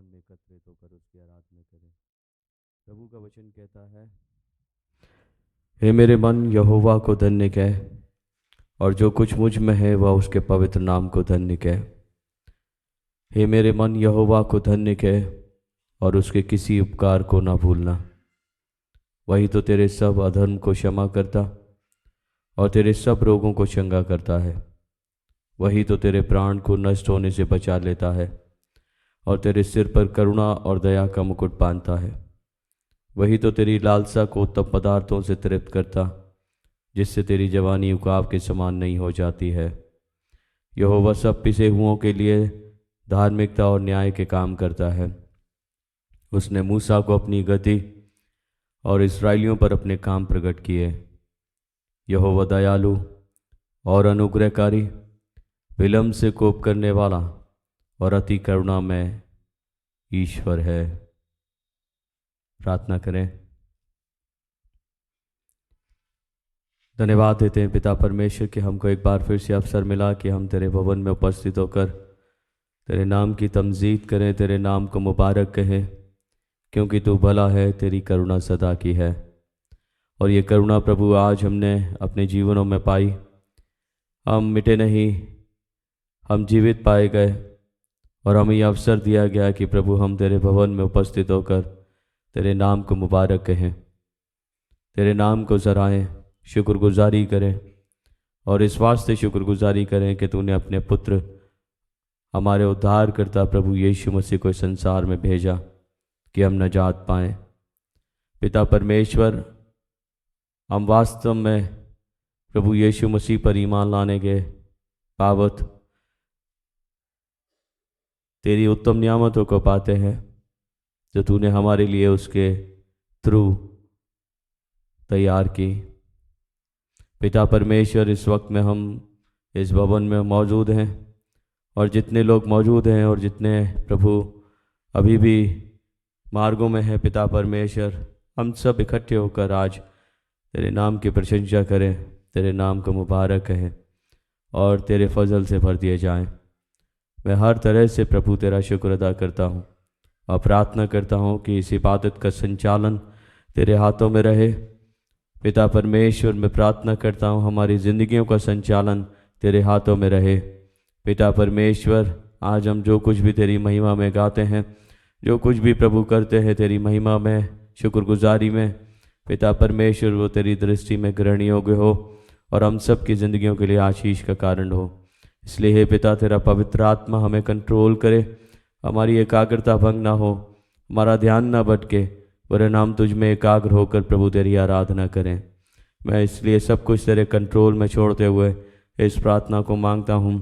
में एकत्रित होकर उसकी आराधना करें। प्रभु का वचन कहता है, हे मेरे मन यहोवा को धन्य कह, और जो कुछ मुझ में है वह उसके पवित्र नाम को धन्य कह। हे मेरे मन यहोवा को धन्य कह, और उसके किसी उपकार को ना भूलना। वही तो तेरे सब अधर्म को क्षमा करता और तेरे सब रोगों को चंगा करता है। वही तो तेरे प्राण को नष्ट होने से बचा लेता है और तेरे सिर पर करुणा और दया का मुकुट बांधता है। वही तो तेरी लालसा को उत्तम पदार्थों से तृप्त करता, जिससे तेरी जवानी उकाब के समान नहीं हो जाती है। यहोवा सब पिसे हुओं के लिए धार्मिकता और न्याय के काम करता है। उसने मूसा को अपनी गति और इस्राएलियों पर अपने काम प्रकट किए। यहोवा दयालु और अनुग्रहकारी, विलम्ब से कोप करने वाला और अति करुणा में ईश्वर है। प्रार्थना करें। धन्यवाद देते हैं पिता परमेश्वर कि हमको एक बार फिर से अवसर मिला कि हम तेरे भवन में उपस्थित होकर तेरे नाम की तमजीद करें, तेरे नाम को मुबारक कहें, क्योंकि तू भला है, तेरी करुणा सदा की है। और ये करुणा प्रभु आज हमने अपने जीवनों में पाई। हम मिटे नहीं, हम जीवित पाए गए और हमें यह अवसर दिया गया कि प्रभु हम तेरे भवन में उपस्थित होकर तेरे नाम को मुबारक कहें, तेरे नाम को सराहें, शुक्रगुजारी करें। और इस वास्ते शुक्रगुजारी करें कि तूने अपने पुत्र हमारे उद्धार करता प्रभु यीशु मसीह को इस संसार में भेजा कि हम नजात पाएं। पिता परमेश्वर, हम वास्तव में प्रभु यीशु मसीह पर ईमान लाने के बाबत तेरी उत्तम नियामतों को पाते हैं जो तूने हमारे लिए उसके थ्रू तैयार की। पिता परमेश्वर, इस वक्त में हम इस भवन में मौजूद हैं और जितने लोग मौजूद हैं और जितने प्रभु अभी भी मार्गों में हैं, पिता परमेश्वर, हम सब इकट्ठे होकर आज तेरे नाम की प्रशंसा करें, तेरे नाम को मुबारक कहें और तेरे फजल से भर दिए जाएं। मैं हर तरह से प्रभु तेरा शुक्र अदा करता हूँ और प्रार्थना करता हूँ कि इस इबादत का संचालन तेरे हाथों में रहे। पिता परमेश्वर, मैं प्रार्थना करता हूँ हमारी ज़िंदगियों का संचालन तेरे हाथों में रहे। पिता परमेश्वर, आज हम जो कुछ भी तेरी महिमा में गाते हैं, जो कुछ भी प्रभु करते हैं तेरी महिमा में, शुक्रगुजारी में, पिता परमेश्वर, वो तेरी दृष्टि में ग्रहण योग्य हो और हम सब की ज़िंदगियों के लिए आशीष का कारण हो। इसलिए हे पिता, तेरा पवित्र आत्मा हमें कंट्रोल करे, हमारी एकाग्रता भंग ना हो, हमारा ध्यान ना भटके, वरन हम तुझ में एकाग्र होकर प्रभु तेरी आराधना करें। मैं इसलिए सब कुछ तेरे कंट्रोल में छोड़ते हुए इस प्रार्थना को मांगता हूँ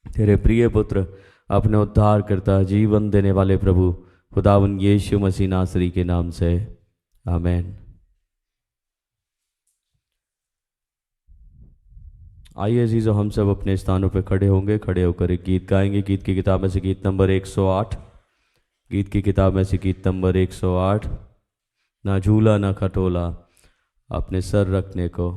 तेरे प्रिय पुत्र, अपने उद्धार करता, जीवन देने वाले प्रभु खुदावन यीशु मसीह नासरी के नाम से, आमीन। आइए अजीज़ों, हम सब अपने स्थानों पर खड़े होंगे, खड़े होकर एक गीत गाएंगे। गीत की किताब में से गीत नंबर 108। गीत की किताब में से गीत नंबर 108। ना झूला ना खटोला अपने सर रखने को।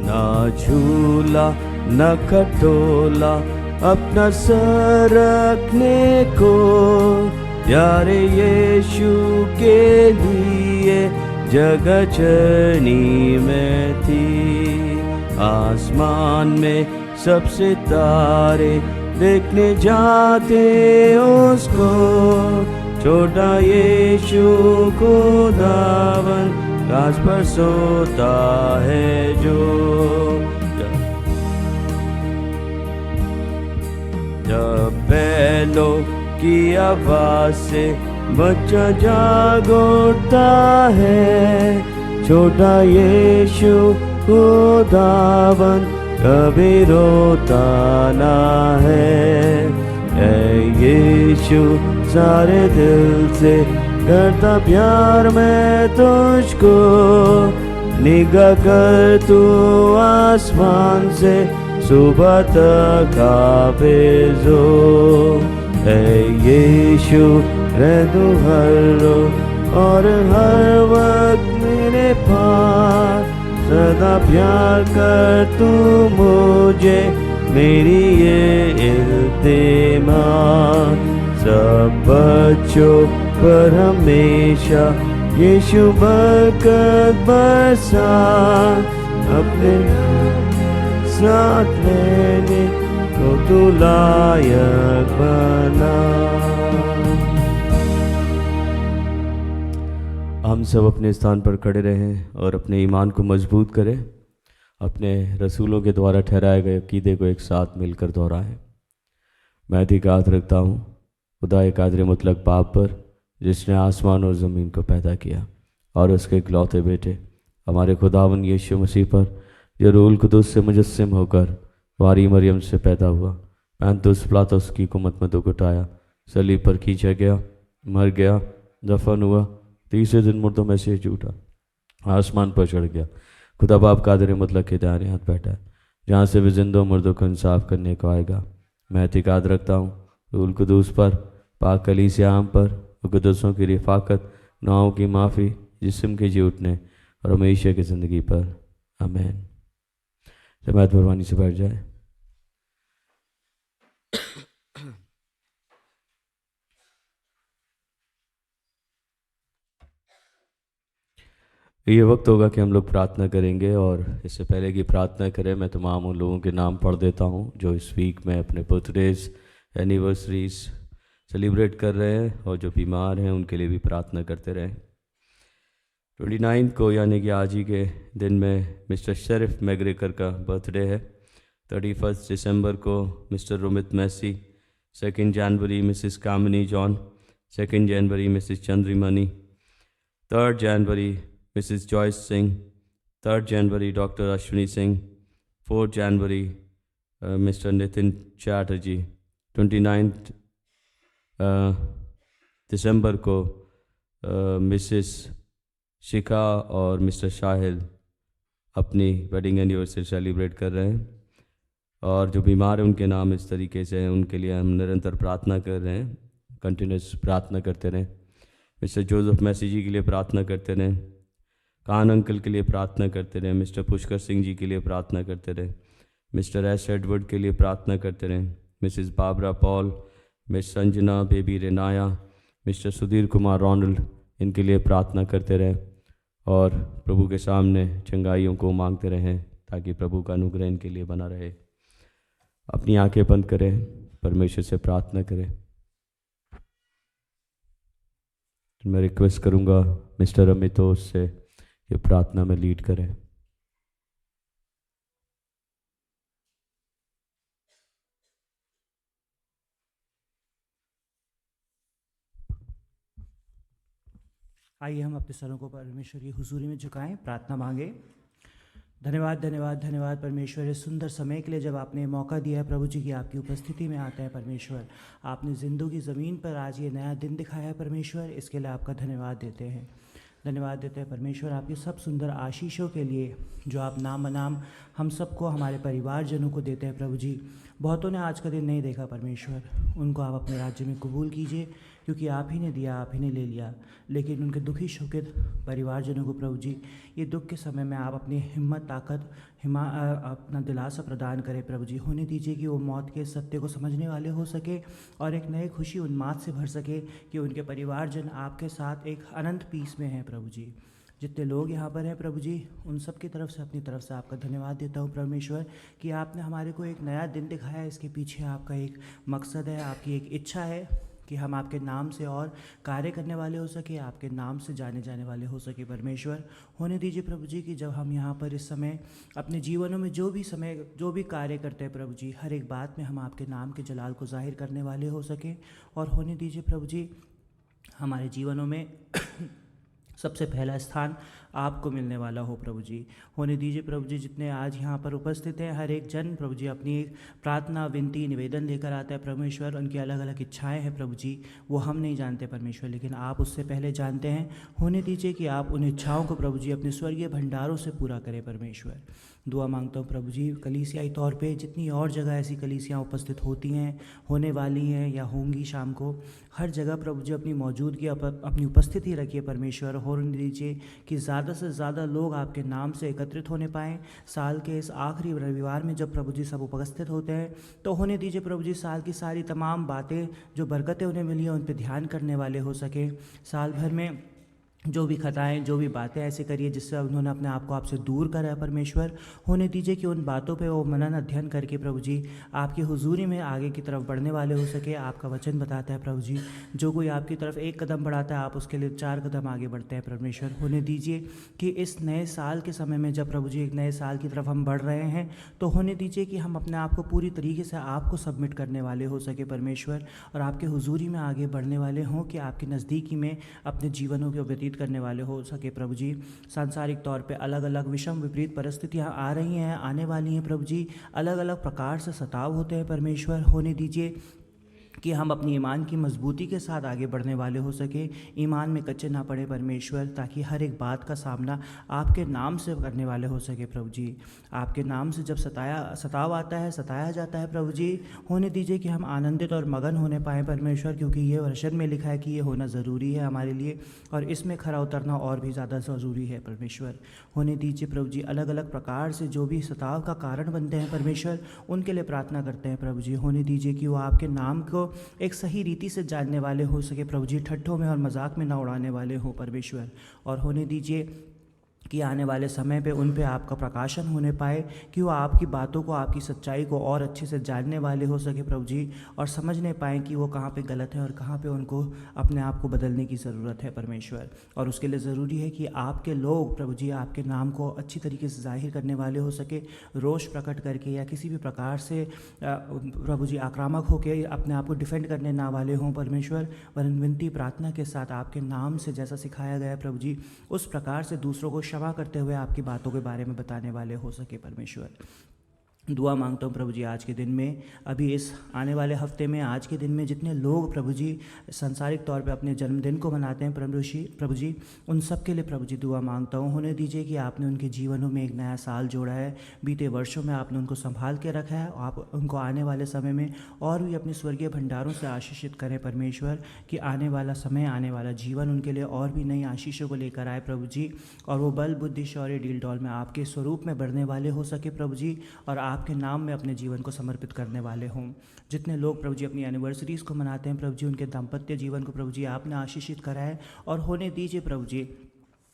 ना झूला न खटोला अपना सर रखने को, प्यारे यीशु के लिए जगह चरनी में थी। आसमान में सब सितारे देखने जाते उसको, छोटा यीशु को दावन घास पर सोता है जो। जब बैलों की आवाज से बच्चा जाग उठता है, छोटा यीशु खुदावन कभी रोता ना है। ऐ यीशु सारे दिल से करता प्यार मैं तुझको, निगाह कर तू आसमान से सुबह तक हाफिज़ हो। ऐ यीशु रह तू हर रोज़ और हर वक्त मेरे पास, सदा प्यार कर तू मुझे, मेरी ये इल्तिमास। सब बच्चों पर हमेशा यीशु बरकत बरसा, अपने साथ लेने को तू लायक बना। हम सब अपने स्थान पर खड़े रहें और अपने ईमान को मजबूत करें, अपने रसूलों के द्वारा ठहराए गए अकीदे को एक साथ मिलकर दोहराएं। मैं अधिकार रखता हूँ खुदा एक कादिर मुतलक बाप पर, जिसने आसमान और ज़मीन को पैदा किया, और उसके इकलौते बेटे हमारे खुदावन यीशु मसीह पर, जो रूहुल कुदूस से मुजस्सिम होकर वारी मरियम से पैदा हुआ, पैंतुस पिलातुस की हुकूमत में दुख उठाया, सलीब पर खींचा गया, मर गया, दफन हुआ, तीसरे दिन मुर्दों में से जी उठा, आसमान पर चढ़ गया, खुदा बाप कादिर मुतलक के दाहिने हाथ बैठा है, जहाँ से भी जिंदों मुर्दों को इंसाफ करने को आएगा। मैं एतिकाद रखता हूँ रूहुल कुदूस पर, पाक कलीसिया आम पर, मुक़द्दसों की रिफ़ाकत, गुनाहों की माफ़ी, जिस्म के जी उठने और हमेशा की ज़िंदगी पर। आमीन। जमात मेहरबानी से बैठ जाए। ये वक्त होगा कि हम लोग प्रार्थना करेंगे, और इससे पहले कि प्रार्थना करें मैं तमाम उन लोगों के नाम पढ़ देता हूँ जो इस वीक में अपने बर्थडेज एनिवर्सरीज सेलिब्रेट कर रहे हैं, और जो बीमार हैं उनके लिए भी प्रार्थना करते रहें। 29 को यानी कि आज ही के दिन में मिस्टर शरीफ मैग्रेकर का बर्थडे है। 31 दिसंबर को मिस्टर रोमित मैसी, 2 जनवरी मिसिस कामिनी जॉन, 2 जनवरी मिसिस चंद्रिमणि, 3 जनवरी मिसिस जॉयस सिंह, 3 जनवरी डॉक्टर अश्विनी सिंह, 4 जनवरी मिस्टर नितिन चैटर्जी, 29 दिसंबर को मिसिस शिखा और मिस्टर शाहिल अपनी वेडिंग एनिवर्सरी सेलिब्रेट कर रहे हैं, और जो बीमार हैं उनके नाम इस तरीके से हैं, उनके लिए हम निरंतर प्रार्थना कर रहे हैं, कंटिन्यूस प्रार्थना करते रहें। मिस्टर जोसेफ मैसी जी के लिए प्रार्थना करते रहें, कान अंकल के लिए प्रार्थना करते रहें, मिस्टर पुष्कर सिंह जी के लिए प्रार्थना करते रहें, मिस्टर एस एडवर्ड के लिए प्रार्थना करते रहें, Mrs Barbara Paul, Miss Sanjana baby Renaya, Mr Sudhir Kumar Ronald, इनके लिए प्रार्थना करते रहें, और प्रभु के सामने चंगाइयों को मांगते रहें ताकि प्रभु का अनुग्रह इनके लिए बना रहे। अपनी आंखें बंद करें, परमेश्वर से प्रार्थना करें। मैं रिक्वेस्ट करूंगा मिस्टर अमितोष से ये प्रार्थना में लीड करें। आइए हम अपने सरों को परमेश्वर की हुजूरी में झुकाएं, प्रार्थना मांगे। धन्यवाद धन्यवाद धन्यवाद परमेश्वर, इस सुंदर समय के लिए जब आपने मौका दिया है प्रभु जी की आपकी उपस्थिति में आते हैं परमेश्वर। आपने जिंदगी ज़मीन पर आज ये नया दिन दिखाया है परमेश्वर, इसके लिए आपका धन्यवाद देते हैं। धन्यवाद देते हैं परमेश्वर आपके सब सुंदर आशीषों के लिए जो आप नाम बनाम हम सबको, हमारे परिवारजनों को देते हैं प्रभु जी। बहुतों ने आज का दिन नहीं देखा परमेश्वर, उनको आप अपने राज्य में कबूल कीजिए, क्योंकि आप ही ने दिया, आप ही ने ले लिया। लेकिन उनके दुखी शोकित परिवारजनों को प्रभु जी ये दुख के समय में आप अपनी हिम्मत, ताकत, अपना दिलासा प्रदान करें प्रभु जी। होने दीजिए कि वो मौत के सत्य को समझने वाले हो सके और एक नई खुशी उन्माद से भर सके कि उनके परिवारजन आपके साथ एक अनंत पीस में हैं प्रभु जी। जितने लोग यहाँ पर हैं प्रभु जी, उन सब की तरफ से अपनी तरफ से आपका धन्यवाद देता हूँ परमेश्वर कि आपने हमारे को एक नया दिन दिखाया है। इसके पीछे आपका एक मकसद है, आपकी एक इच्छा है कि हम आपके नाम से और कार्य करने वाले हो सके, आपके नाम से जाने जाने वाले हो सके परमेश्वर। होने दीजिए प्रभु जी कि जब हम यहाँ पर इस समय अपने जीवनों में जो भी कार्य करते हैं प्रभु जी, हर एक बात में हम आपके नाम के जलाल को जाहिर करने वाले हो सके। और होने दीजिए प्रभु जी हमारे जीवनों में सबसे पहला स्थान आपको मिलने वाला हो प्रभु जी। होने दीजिए प्रभु जी, जितने आज यहाँ पर उपस्थित हैं हर एक जन प्रभु जी अपनी एक प्रार्थना विनती निवेदन लेकर आता है परमेश्वर। उनकी अलग अलग इच्छाएं हैं प्रभु जी, वो हम नहीं जानते परमेश्वर, लेकिन आप उससे पहले जानते हैं। होने दीजिए कि आप उन इच्छाओं को प्रभु जी अपने स्वर्गीय भंडारों से पूरा करें परमेश्वर। दुआ मांगता हूँ प्रभु जी, कलीसियाई तौर पे जितनी और जगह ऐसी कलीसियाँ उपस्थित होती हैं, होने वाली हैं या होंगी शाम को, हर जगह प्रभु जी अपनी मौजूदगी अपनी उपस्थिति रखिए परमेश्वर। होने दीजिए कि ज़्यादा से ज़्यादा लोग आपके नाम से एकत्रित होने पाएँ। साल के इस आखिरी रविवार में जब प्रभु जी सब उपस्थित होते हैं, तो होने दीजिए प्रभु जी साल की सारी तमाम बातें जो बरकतें उन्हें मिली हैं उन पर ध्यान करने वाले हो सके। साल भर में जो भी खताएं, जो भी बातें ऐसे करिए जिससे उन्होंने अपने आप को आपसे दूर करा है परमेश्वर। होने दीजिए कि उन बातों पे वो मनन अध्ययन करके प्रभु जी आपकी हुजूरी में आगे की तरफ बढ़ने वाले हो सके। आपका वचन बताता है प्रभु जी, जो कोई आपकी तरफ एक कदम बढ़ाता है आप उसके लिए 4 कदम आगे बढ़ते हैं परमेश्वर। होने दीजिए कि इस नए साल के समय में जब प्रभु जी एक नए साल की तरफ हम बढ़ रहे हैं, तो होने दीजिए कि हम अपने आप को पूरी तरीके से आपको सबमिट करने वाले हो सके परमेश्वर, और आपके हुजूरी में आगे बढ़ने वाले हों कि आपकी नज़दीकी में अपने जीवनों को व्यतीत करने वाले हो सके प्रभु जी। सांसारिक तौर पे अलग अलग विषम विपरीत परिस्थितियां आ रही हैं, आने वाली हैं प्रभु जी, अलग अलग प्रकार से सताव होते हैं परमेश्वर। होने दीजिए कि हम अपनी ईमान की मजबूती के साथ आगे बढ़ने वाले हो सके, ईमान में कच्चे ना पड़े परमेश्वर, ताकि हर एक बात का सामना आपके नाम से करने वाले हो सके प्रभु जी। आपके नाम से जब सताव आता है, सताया जाता है प्रभु जी, होने दीजिए कि हम आनंदित और मगन होने पाएँ परमेश्वर, क्योंकि ये वचन में लिखा है कि ये होना ज़रूरी है हमारे लिए, और इसमें खरा उतरना और भी ज़्यादा ज़रूरी है परमेश्वर। होने दीजिए प्रभु जी अलग अलग प्रकार से जो भी सताव का कारण बनते हैं परमेश्वर, उनके लिए प्रार्थना करते हैं प्रभु जी। होने दीजिए कि वो आपके नाम को एक सही रीति से जानने वाले हो सके प्रभु जी, ठट्ठों में और मजाक में ना उड़ाने वाले हो परमेश्वर। और होने दीजिए कि आने वाले समय पे उन पे आपका प्रकाशन होने पाए, कि वो आपकी बातों को, आपकी सच्चाई को और अच्छे से जानने वाले हो सके प्रभु जी, और समझने पाएँ कि वो कहाँ पे गलत है और कहाँ पे उनको अपने आप को बदलने की ज़रूरत है परमेश्वर। और उसके लिए ज़रूरी है कि आपके लोग प्रभु जी आपके नाम को अच्छी तरीके से जाहिर करने वाले हो सके, रोष प्रकट करके या किसी भी प्रकार से प्रभु जी आक्रामक होकर अपने आप को डिफेंड करने ना वाले हों परमेश्वर, वरन विनती प्रार्थना के साथ आपके नाम से जैसा सिखाया गया है प्रभु जी, उस प्रकार से दूसरों को क्षमा करते हुए आपकी बातों के बारे में बताने वाले हो सके परमेश्वर। दुआ मांगता हूँ प्रभु जी आज के दिन में, अभी इस आने वाले हफ्ते में, आज के दिन में जितने लोग प्रभु जी सांसारिक तौर पे अपने जन्मदिन को मनाते हैं प्रभु जी उन सब के लिए प्रभु जी दुआ मांगता हूँ। होने दीजिए कि आपने उनके जीवनों में एक नया साल जोड़ा है, बीते वर्षों में आपने उनको संभाल के रखा है, आप उनको आने वाले समय में और भी अपने स्वर्गीय भंडारों से आशीषित करें परमेश्वर, कि आने वाला समय, आने वाला जीवन उनके लिए और भी नई आशीषों को लेकर आए प्रभु जी, और वो बल बुद्धि शौर्य डील डॉल में आपके स्वरूप में बढ़ने वाले हो सके प्रभु जी, और आपके नाम में अपने जीवन को समर्पित करने वाले हों। जितने लोग प्रभु जी अपनी एनिवर्सरीज़ को मनाते हैं प्रभु जी, उनके दाम्पत्य जीवन को प्रभु जी आपने आशीषित करा है, और होने दीजिए प्रभु जी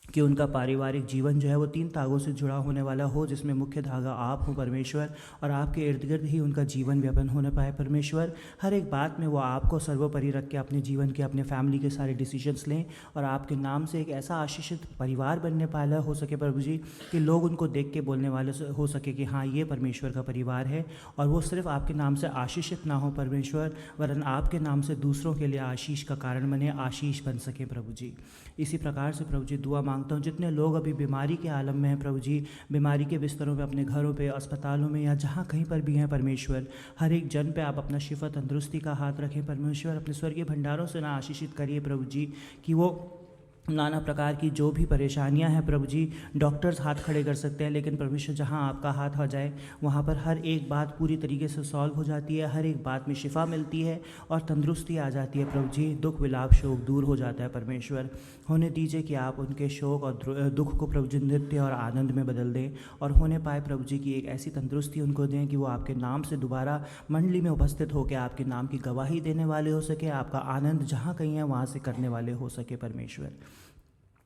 कि उनका पारिवारिक जीवन जो है वो 3 धागों से जुड़ा होने वाला हो, जिसमें मुख्य धागा आप हो परमेश्वर, और आपके इर्द गिर्द ही उनका जीवन व्यापन होने पाए परमेश्वर। हर एक बात में वो आपको सर्वोपरि रख के अपने जीवन के, अपने फैमिली के सारे डिसीजंस लें, और आपके नाम से एक ऐसा आशीषित परिवार बनने वाला हो सके प्रभु जी, कि लोग उनको देख के बोलने वाले हो सके कि हाँ ये परमेश्वर का परिवार है, और वो सिर्फ आपके नाम से आशीषित ना हो परमेश्वर, वरन आपके नाम से दूसरों के लिए आशीष का कारण बने, आशीष बन सके प्रभु जी। इसी प्रकार से प्रभु जी दुआ मांगता हूँ जितने लोग अभी बीमारी के आलम में हैं प्रभु जी, बीमारी के बिस्तरों पे, अपने घरों पे, अस्पतालों में, या जहाँ कहीं पर भी हैं परमेश्वर, हर एक जन पे आप अपना शिफा तंदुरुस्ती का हाथ रखें परमेश्वर। अपने स्वर्गीय भंडारों से ना आशीषित करिए प्रभु जी, कि वो नाना प्रकार की जो भी परेशानियां हैं प्रभु जी, डॉक्टर्स हाथ खड़े कर सकते हैं, लेकिन परमेश्वर जहां आपका हाथ आ जाए वहां पर हर एक बात पूरी तरीके से सॉल्व हो जाती है, हर एक बात में शिफा मिलती है और तंदुरुस्ती आ जाती है प्रभु जी, दुख विलाप शोक दूर हो जाता है परमेश्वर। होने दीजिए कि आप उनके शोक और दुख को प्रभु जी नृत्य और आनंद में बदल दें, और होने पाए प्रभु जी की एक ऐसी तंदुरुस्ती उनको दें कि वो आपके नाम से दोबारा मंडली में उपस्थित होकर आपके नाम की गवाही देने वाले हो सके, आपका आनंद जहाँ कहीं है वहाँ से करने वाले हो सके परमेश्वर।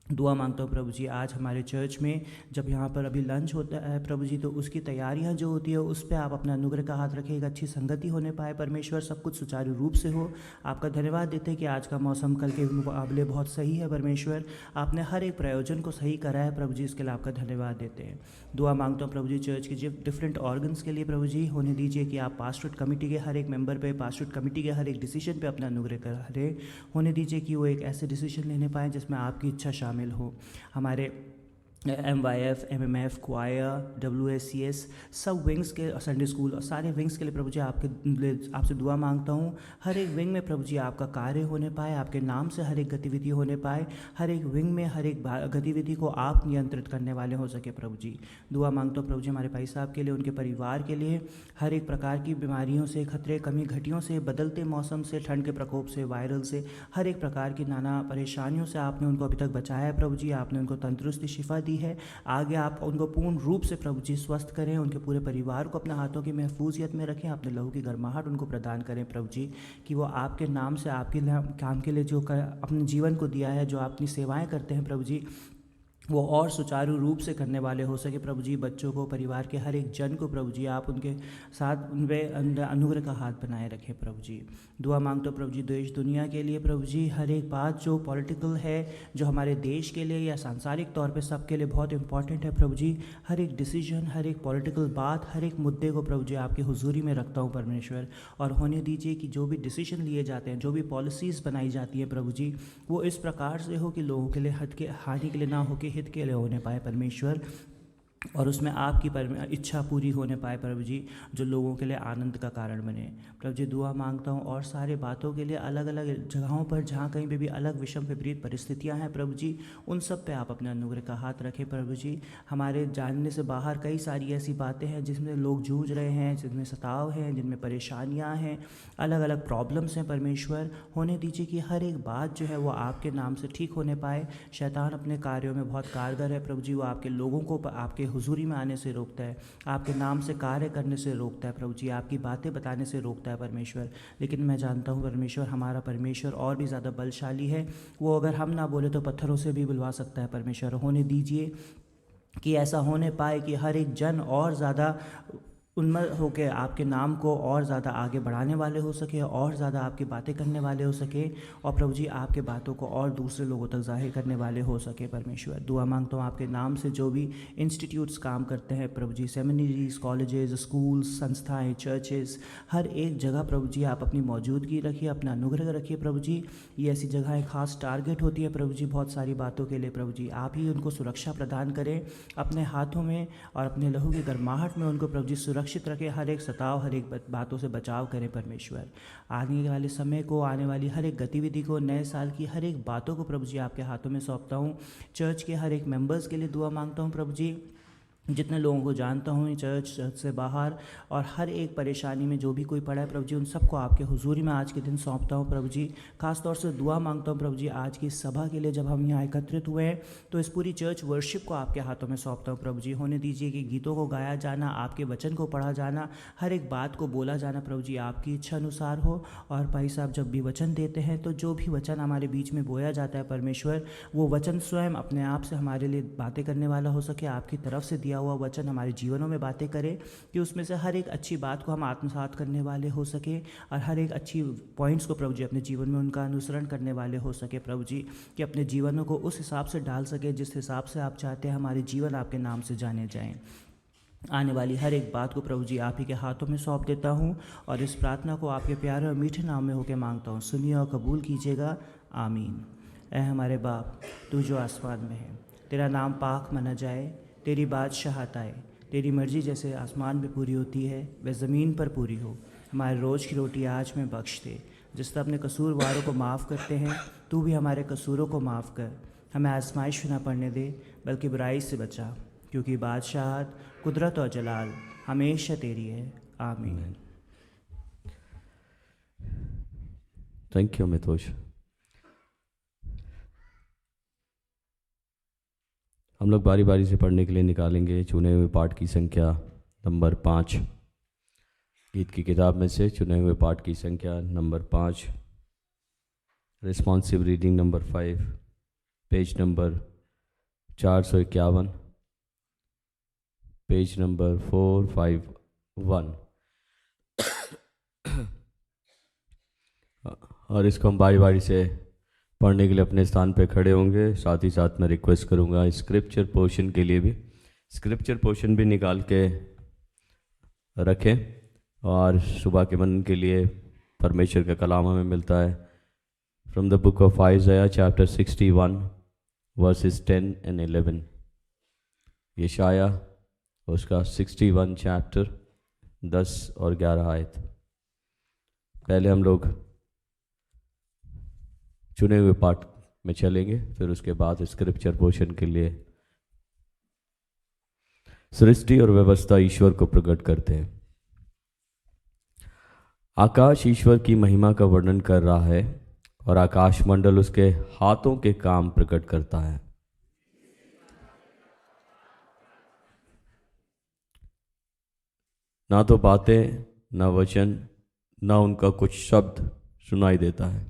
दुआ मांगता हूँ प्रभु जी, आज हमारे चर्च में जब यहाँ पर अभी लंच होता है प्रभु जी, तो उसकी तैयारियाँ जो होती है उस पर आप अपना अनुग्रह का हाथ रखें, एक अच्छी संगति होने पाए परमेश्वर, सब कुछ सुचारू रूप से हो। आपका धन्यवाद देते हैं कि आज का मौसम कल के मुकाबले बहुत सही है परमेश्वर, आपने हर एक प्रयोजन को सही करा है प्रभु जी, इसके लिए आपका धन्यवाद देते हैं। दुआ मांगता हूँ प्रभु जी चर्च के जो डिफरेंट ऑर्गन्स के लिए प्रभु जी होने दीजिए कि आप पास्टरेट कमेटी के हर एक मेंबर पे, पास्टरेट कमेटी के हर एक डिसीजन पे अपना अनुग्रह करें, होने दीजिए कि वो एक ऐसे डिसीजन लेने पाएँ जिसमें आपकी इच्छा शामिल हो। हमारे MYF, MMF, क्वायर, WSCS सब विंग्स के, संडे स्कूल और सारे विंग्स के लिए प्रभु जी आपसे दुआ मांगता हूँ, हर एक विंग में प्रभु जी आपका कार्य होने पाए, आपके नाम से हर एक गतिविधि होने पाए, हर एक विंग में हर एक गतिविधि को आप नियंत्रित करने वाले हो सके प्रभु जी। दुआ मांगता हूँ प्रभु जी हमारे भाई साहब के लिए, उनके परिवार के लिए, हर एक प्रकार की बीमारियों से, खतरे, कमी घटियों से, बदलते मौसम से, ठंड के प्रकोप से, वायरल से, हर एक प्रकार की नाना परेशानियों से आपने उनको अभी तक बचाया है प्रभु जी, आपने उनको तंदुरुस्ती शिफा दी है। आगे आप उनको पूर्ण रूप से प्रभु जी स्वस्थ करें, उनके पूरे परिवार को अपने हाथों की महफूजियत में रखें, अपने लहू की गर्माहट उनको प्रदान करें प्रभु जी, कि वो आपके नाम से आपके काम के लिए जो अपने जीवन को दिया है, जो अपनी सेवाएं करते हैं प्रभु जी, वो और सुचारू रूप से करने वाले हो सके प्रभु जी। बच्चों को, परिवार के हर एक जन को प्रभु जी आप उनके साथ उनपे अनुग्रह का हाथ बनाए रखें प्रभु जी। दुआ मांगते हो प्रभु जी देश दुनिया के लिए प्रभु जी, हर एक बात जो पॉलिटिकल है, जो हमारे देश के लिए या सांसारिक तौर पे सबके लिए बहुत इंपॉर्टेंट है प्रभु जी, हर एक डिसीजन, हर एक पॉलिटिकल बात, हर एक मुद्दे को प्रभु जी आपकी हुजूरी में रखता हूँ परमेश्वर, और होने दीजिए कि जो भी डिसीजन लिए जाते हैं, जो भी पॉलिसीज़ बनाई जाती हैं प्रभु जी, वो इस प्रकार से हो कि लोगों के लिए हानि के लिए ना हो कि हित के लिए होने पाए परमेश्वर, और उसमें आपकी इच्छा पूरी होने पाए प्रभु जी, जो लोगों के लिए आनंद का कारण बने प्रभु जी। दुआ मांगता हूँ और सारे बातों के लिए अलग अलग जगहों पर जहाँ कहीं पे भी अलग विषम विपरीत परिस्थितियाँ हैं प्रभु जी, उन सब पे आप अपने अनुग्रह का हाथ रखें प्रभु जी। हमारे जानने से बाहर कई सारी ऐसी बातें हैं जिसमें लोग जूझ रहे हैं, जिनमें सताव हैं, जिनमें परेशानियाँ हैं, अलग अलग प्रॉब्लम्स हैं परमेश्वर, होने दीजिए कि हर एक बात जो है वो आपके नाम से ठीक होने पाए। शैतान अपने कार्यों में बहुत कारगर है प्रभु जी, वो आपके लोगों को आपके हुजूरी में आने से रोकता है, आपके नाम से कार्य करने से रोकता है प्रभु जी, आपकी बातें बताने से रोकता है परमेश्वर। लेकिन मैं जानता हूँ परमेश्वर, हमारा परमेश्वर और भी ज़्यादा बलशाली है, वो अगर हम ना बोले तो पत्थरों से भी बुलवा सकता है परमेश्वर। होने दीजिए कि ऐसा होने पाए कि हर एक जन और ज़्यादा उन्मत्त होकर आपके नाम को और ज़्यादा आगे बढ़ाने वाले हो सके, और ज़्यादा आपकी बातें करने वाले हो सके, और प्रभु जी आपके बातों को और दूसरे लोगों तक जाहिर करने वाले हो सके परमेश्वर। दुआ मांगता हूँ आपके नाम से जो भी इंस्टीट्यूट्स काम करते हैं प्रभु जी, सेमिनरीज, कॉलेजेस, स्कूल्स, संस्थाएं, चर्चेस, हर एक जगह प्रभु जी आप अपनी मौजूदगी रखिए, अपना अनुग्रह रखिए प्रभु जी। ये ऐसी जगहें खास टारगेट होती है प्रभु जी बहुत सारी बातों के लिए प्रभु जी, आप ही उनको सुरक्षा प्रदान करें अपने हाथों में और अपने लहू की गर्माहट में, उनको प्रभु जी सुरक्षित रखे, हर एक सताव, हर एक बातों से बचाव करें परमेश्वर। आने वाले समय को, आने वाली हर एक गतिविधि को, नए साल की हर एक बातों को प्रभु जी आपके हाथों में सौंपता हूँ। चर्च के हर एक मेंबर्स के लिए दुआ मांगता हूँ प्रभु जी, जितने लोगों को जानता हूँ चर्च से बाहर, और हर एक परेशानी में जो भी कोई पड़ा है प्रभु जी, उन सबको आपके हुजूरी में आज के दिन सौंपता हूँ प्रभु जी। खास तौर से दुआ मांगता हूँ प्रभु जी आज की सभा के लिए, जब हम यहाँ एकत्रित हुए हैं तो इस पूरी चर्च वर्शिप को आपके हाथों में सौंपता हूँ प्रभु जी। होने दीजिए कि गीतों को गाया जाना, आपके वचन को पढ़ा जाना, हर एक बात को बोला जाना प्रभु जी आपकी इच्छा अनुसार हो। और भाई साहब जब भी वचन देते हैं तो जो भी वचन हमारे बीच में बोया जाता है परमेश्वर, वो वचन स्वयं अपने आप से हमारे लिए बातें करने वाला हो सके, आपकी तरफ से दिया हुआ वचन हमारे जीवनों में बातें करे, कि उसमें से हर एक अच्छी बात को हम आत्मसात करने वाले हो सके, और हर एक अच्छी पॉइंट्स को प्रभु जी अपने जीवन में उनका अनुसरण करने वाले हो सके प्रभु जी, कि अपने जीवनों को उस हिसाब से डाल सके जिस हिसाब से आप चाहते हैं हमारे जीवन आपके नाम से जाने जाएं। आने वाली हर एक बात को प्रभु जी आप ही के हाथों में सौंप देता हूँ, और इस प्रार्थना को आपके प्यारे और मीठे नाम में होकर मांगता हूँ, सुनिए और कबूल कीजिएगा, आमीन। ऐ हमारे बाप, तू जो आसमान में है, तेरा नाम पाक माना जाए, तेरी बादशाहत आए, तेरी मर्जी जैसे आसमान में पूरी होती है वह ज़मीन पर पूरी हो। हमारे रोज़ की रोटी आज में बख्श दे, जिस तरह अपने कसूरवारों को माफ़ करते हैं, तू भी हमारे कसूरों को माफ़ कर। हमें आजमाइश न पड़ने दे, बल्कि बुराई से बचा, क्योंकि बादशाहत, कुदरत और जलाल हमेशा तेरी है, आमीन। Thank you Mitosh. हम लोग बारी बारी से पढ़ने के लिए निकालेंगे चुने हुए पाठ की संख्या नंबर 5, गीत की किताब में से चुने हुए पाठ की संख्या number 5, responsive reading number 5, page number 451, page number 451। और इसको हम बारी बारी से पढ़ने के लिए अपने स्थान पे खड़े होंगे। साथ ही साथ मैं रिक्वेस्ट करूंगा स्क्रिप्चर पोर्शन के लिए भी स्क्रिप्चर पोर्शन भी निकाल के रखें। और सुबह के मनन के लिए परमेश्वर का कलाम हमें मिलता है from the book of आइज़ाया chapter 61 versus 10 and 11। यशाया उसका 61 चैप्टर 10 और 11 आयत। पहले हम लोग चुने हुए पाठ में चलेंगे, फिर उसके बाद स्क्रिप्चर पोर्शन के लिए सृष्टि और व्यवस्था ईश्वर को प्रकट करते हैं। आकाश ईश्वर की महिमा का वर्णन कर रहा है और आकाश मंडल उसके हाथों के काम प्रकट करता है। ना तो बातें, ना वचन, ना उनका कुछ शब्द सुनाई देता है।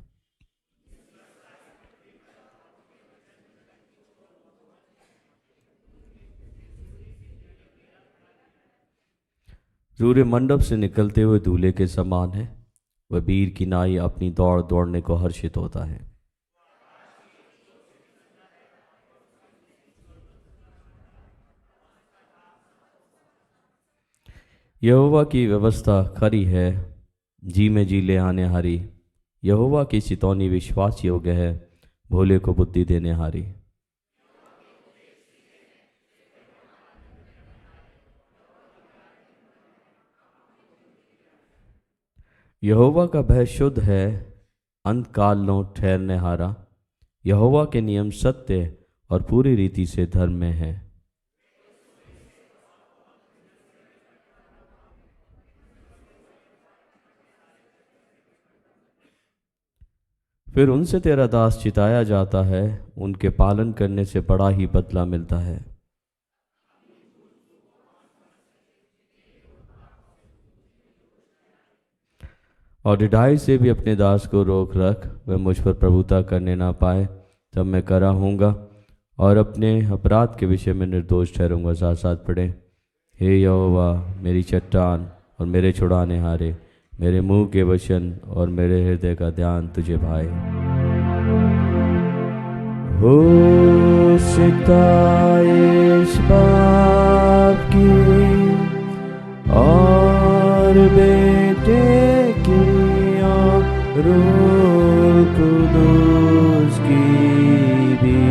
सूर्य मंडप से निकलते हुए दूल्हे के समान है। वह वीर की नाई अपनी दौड़ दौड़ने को हर्षित होता है। यहोवा की व्यवस्था खरी है, जी में जी ले आने हारी। यहोवा की चितौनी विश्वास योग्य है, भोले को बुद्धि देने हारी। यहोवा का भय शुद्ध है, अंत काल नो ठहरने हारा। यहोवा के नियम सत्य और पूरी रीति से धर्म में है। फिर उनसे तेरा दास चिताया जाता है, उनके पालन करने से बड़ा ही बदला मिलता है। और ढिठाई से भी अपने दास को रोक रख, वह मुझ पर प्रभुता करने ना पाए। तब मैं करा हूँगा और अपने अपराध के विषय में निर्दोष ठहरूंगा। साथ साथ पढ़े। हे यहोवा मेरी चट्टान और मेरे छुड़ाने हारे, मेरे मुंह के वचन और मेरे हृदय का ध्यान तुझे भाए। हो सिताइश बाप की और बेटे की और रूह कुदूस की भी,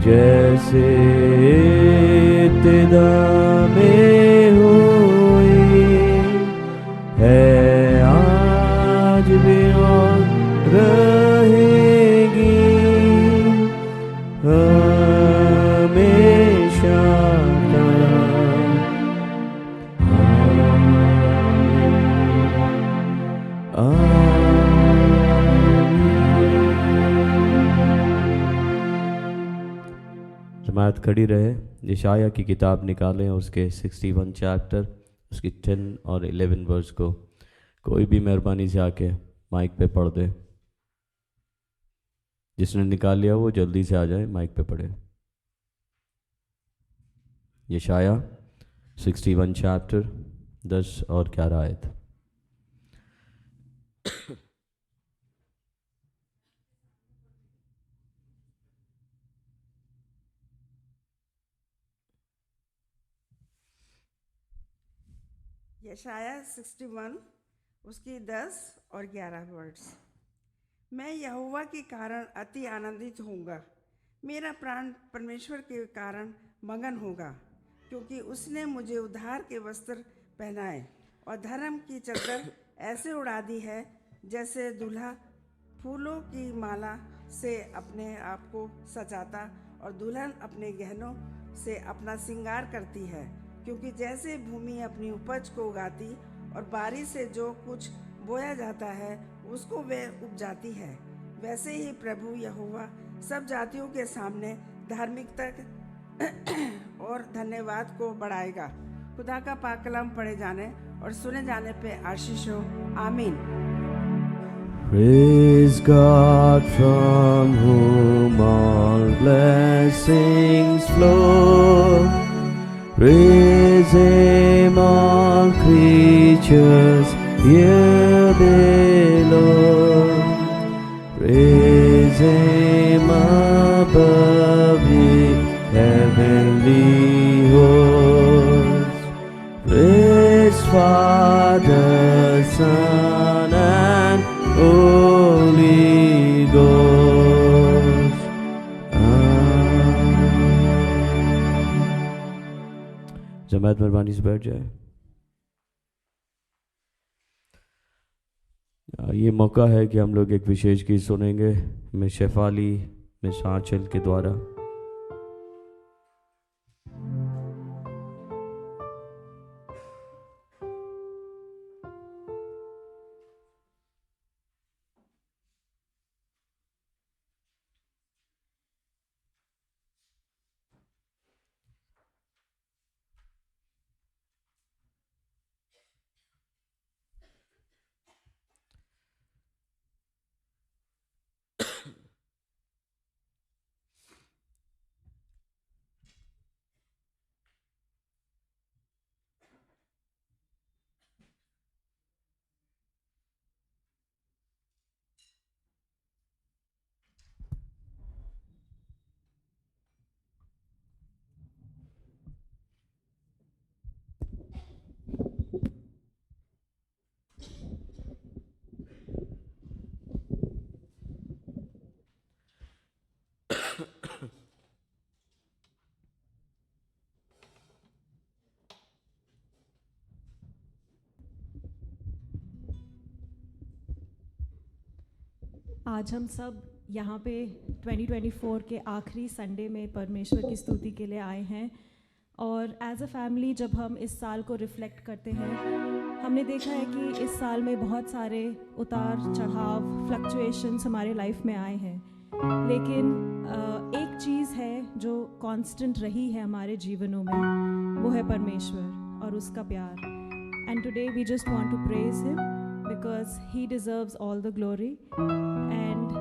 जैसे इब्तिदा में हुई है, आज भी और रहेगी हमेशा तक। जमात खड़ी रहे। यशाया की किताब निकालें, उसके 61 चैप्टर उसकी 10 और 11 वर्स को कोई भी मेहरबानी से आके माइक पे पढ़ दे। जिसने निकाल लिया वो जल्दी से आ जाए, माइक पे पढ़े। यशाया 61 चैप्टर 10 और 11 आयत। यशाया 61 उसकी 10 और 11 वर्ड्स। मैं यहोवा के कारण अति आनंदित होऊंगा, मेरा प्राण परमेश्वर के कारण मगन होगा, क्योंकि उसने मुझे उद्धार के वस्त्र पहनाए और धर्म की चादर ऐसे उड़ा दी है जैसे दूल्हा फूलों की माला से अपने आप को सजाता और दुल्हन अपने गहनों से अपना श्रृंगार करती है। क्योंकि जैसे भूमि अपनी उपज को उगाती और बारिश से जो कुछ बोया जाता है उसको वे उपजाती है, वैसे ही प्रभु यहोवा सब जातियों के सामने धार्मिकता और धन्यवाद को बढ़ाएगा। खुदा का पाक कलाम पढ़े जाने और सुने जाने पे आशीष हो। आमीन। Praise God from whom all blessings flow. Praise Him, all creatures here below. Praise Him above the heavenly hosts. Praise Father, Son, and Holy Ghost. Amen. जमात मेहरबानी से बैठ जाए। ये मौका है कि हम लोग एक विशेष गीत सुनेंगे मिस शेफाली, मिस आंचल के द्वारा। आज हम सब यहाँ पे 2024 के आखिरी संडे में परमेश्वर की स्तुति के लिए आए हैं। और एज अ फैमिली जब हम इस साल को रिफ्लेक्ट करते हैं, हमने देखा है कि इस साल में बहुत सारे उतार चढ़ाव, फ्लक्चुएशंस हमारे लाइफ में आए हैं, लेकिन एक चीज़ है जो कांस्टेंट रही है हमारे जीवनों में, वो है परमेश्वर और उसका प्यार। And today we just want to praise him because he deserves all the glory. And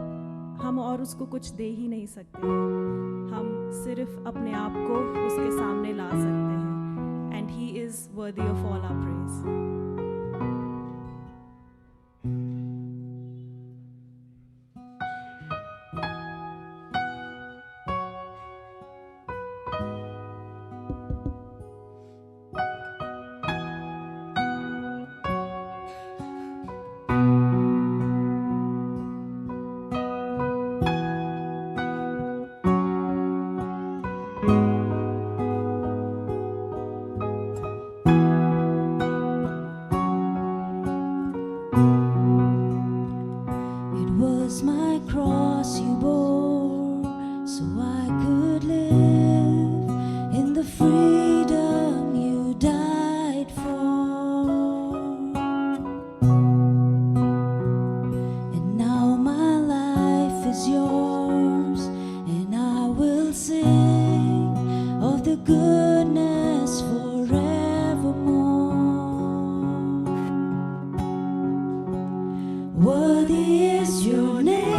हम और उसको कुछ दे ही नहीं सकते हैं, हम सिर्फ अपने आप को उसके सामने ला सकते हैं। And he is worthy of all our praise. Worthy is your name.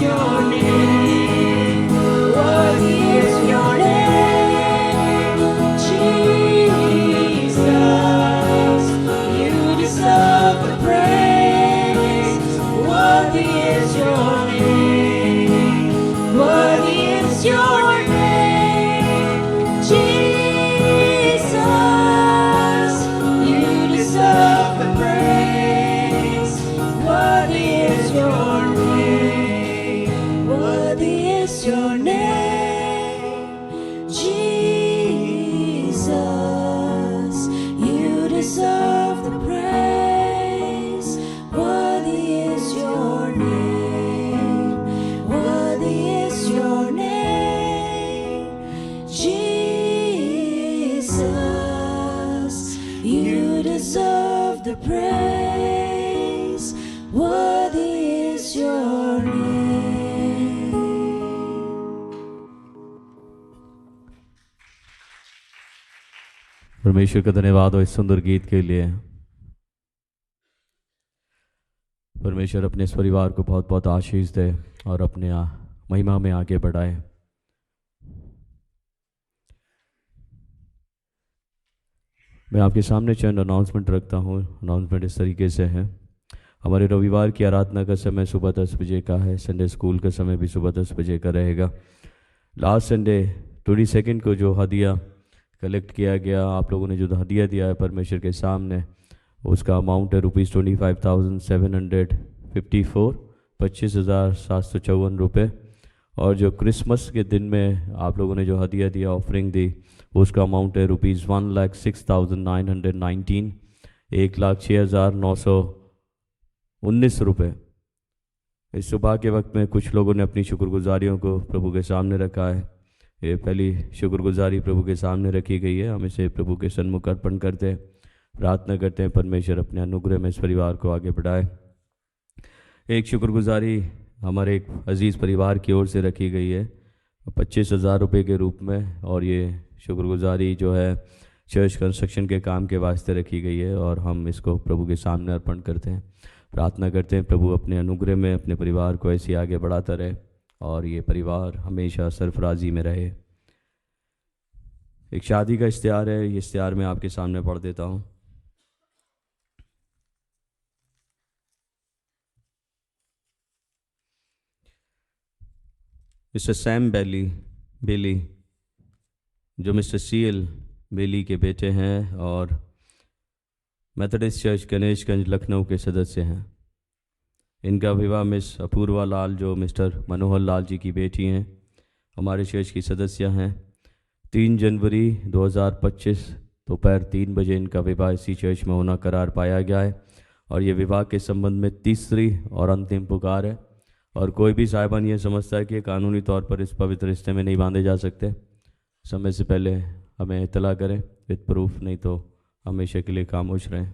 your name. Worthy is your name, Jesus. You deserve the praise. Worthy is your name. Worthy is your name, Jesus. You deserve the praise. Worthy is your name. Worthy is your name, Jesus. You deserve the praise. Worthy is your name. Worthy is your name, Jesus. You deserve the praise. Worthy is your name. परमेश्वर का धन्यवाद हो इस सुंदर गीत के लिए। परमेश्वर अपने इस परिवार को बहुत बहुत आशीष दे और अपने महिमा में आगे बढ़ाए। मैं आपके सामने चंद अनाउंसमेंट रखता हूँ। अनाउंसमेंट इस तरीके से है। हमारे रविवार की आराधना का समय सुबह 10 बजे का है। संडे स्कूल का समय भी सुबह 10 बजे का रहेगा। लास्ट संडे 22 को जो हदिया कलेक्ट किया गया, आप लोगों ने जो हदिया दिया है परमेश्वर के सामने, उसका अमाउंट है ₹25,754, 25,754 रुपये। और जो क्रिसमस के दिन में आप लोगों ने जो हदिया दिया, ऑफरिंग दी, उसका अमाउंट है ₹1,06,919, 1,06,919 रुपये। इस सुबह के वक्त में कुछ लोगों ने अपनी शुक्रगुजारियों को प्रभु के सामने रखा है। ये पहली शुक्रगुजारी प्रभु के सामने रखी गई है। हम इसे प्रभु के सन्मुख अर्पण करते हैं, प्रार्थना करते हैं परमेश्वर अपने अनुग्रह में इस परिवार को आगे बढ़ाए। एक शुक्रगुजारी हमारे एक अजीज़ परिवार की ओर से रखी गई है 25,000 रुपये के रूप में, और ये शुक्रगुजारी जो है चर्च कंस्ट्रक्शन के काम के वास्ते रखी गई है, और हम इसको प्रभु के सामने अर्पण करते हैं, प्रार्थना करते हैं प्रभु अपने अनुग्रह में अपने परिवार को ऐसे आगे बढ़ाता रहे और ये परिवार हमेशा सरफराजी में रहे। एक शादी का इश्तिहार है, ये इश्तिहार मैं आपके सामने पढ़ देता हूँ। मिस्टर सैम बेली जो मिस्टर सीएल बेली के बेटे हैं और मेथोडिस्ट चर्च गणेशगंज लखनऊ के सदस्य हैं। इनका विवाह मिस अपूर्वा लाल जो मिस्टर मनोहर लाल जी की बेटी हैं, हमारे चर्च की सदस्य हैं। 3 जनवरी 2025 दोपहर 3 बजे इनका विवाह इसी चर्च में होना करार पाया गया है, और ये विवाह के संबंध में तीसरी और अंतिम पुकार है। और कोई भी साहिबान ये समझता है कि कानूनी तौर पर इस पवित्र रिश्ते में नहीं बांधे जा सकते, समय से पहले हमें इत्तला करें विद प्रूफ, नहीं तो हमेशा के लिए खामोश रहें।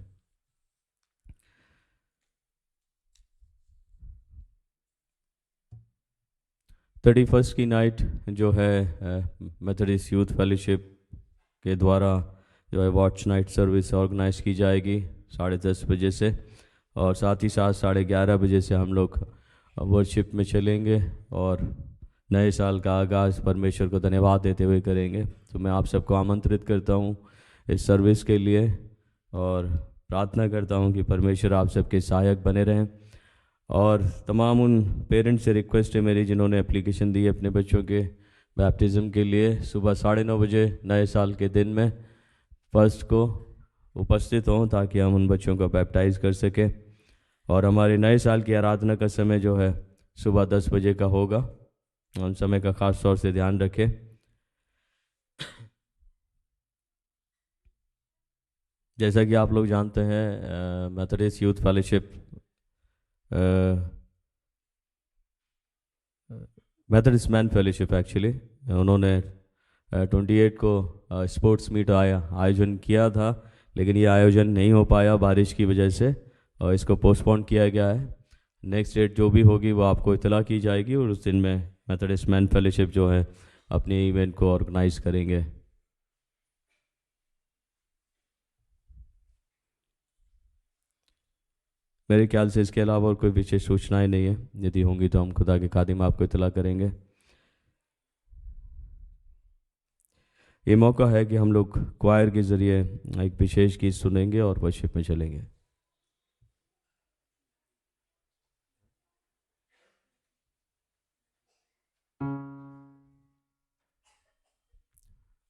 थर्टी फर्स्ट की नाइट जो है मेथोडिस्ट यूथ फेलोशिप के द्वारा जो है वॉच नाइट सर्विस ऑर्गेनाइज की जाएगी 10:30 बजे से, और साथ ही साथ 11:30 बजे से हम लोग वर्शिप में चलेंगे और नए साल का आगाज़ परमेश्वर को धन्यवाद देते हुए करेंगे। तो मैं आप सबको आमंत्रित करता हूँ इस सर्विस के लिए, और प्रार्थना करता हूँ कि परमेश्वर आप सबके सहायक बने रहें। और तमाम उन पेरेंट्स से रिक्वेस्ट है मेरी जिन्होंने एप्लीकेशन दी है अपने बच्चों के बैप्टिज़म के लिए, सुबह 9:30 बजे नए साल के दिन में 1 को उपस्थित हों ताकि हम उन बच्चों को बैप्टाइज़ कर सकें। और हमारे नए साल की आराधना का समय जो है सुबह 10 बजे का होगा, हम समय का ख़ास तौर से ध्यान रखें। जैसा कि आप लोग जानते हैं Methodist youth fellowship Methodist man fellowship actually उन्होंने 28 को स्पोर्ट्स मीट आयोजन किया था, लेकिन ये आयोजन नहीं हो पाया बारिश की वजह से, और इसको पोस्टपोन किया गया है। नेक्स्ट डेट जो भी होगी वो आपको इतला की जाएगी, और उस दिन में मेथोडिस्ट मैन फेलोशिप जो है अपने इवेंट को ऑर्गेनाइज करेंगे। मेरे ख्याल से इसके अलावा और कोई विशेष सूचनाएं नहीं है। यदि होंगी तो हम खुदा के खादिम आपको इतला करेंगे। ये मौका है कि हम लोग क्वायर के ज़रिए एक विशेष गीत सुनेंगे और वर्शिप में चलेंगे।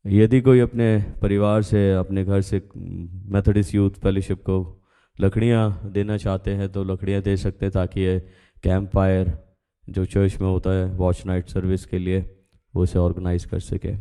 यदि कोई अपने परिवार से, अपने घर से मेथोडिस्ट यूथ फेलोशिप को लकड़ियाँ देना चाहते हैं तो लकड़ियाँ दे सकते हैं, ताकि ये कैंप फायर जो चर्च में होता है वॉच नाइट सर्विस के लिए, वो उसे ऑर्गेनाइज कर सके।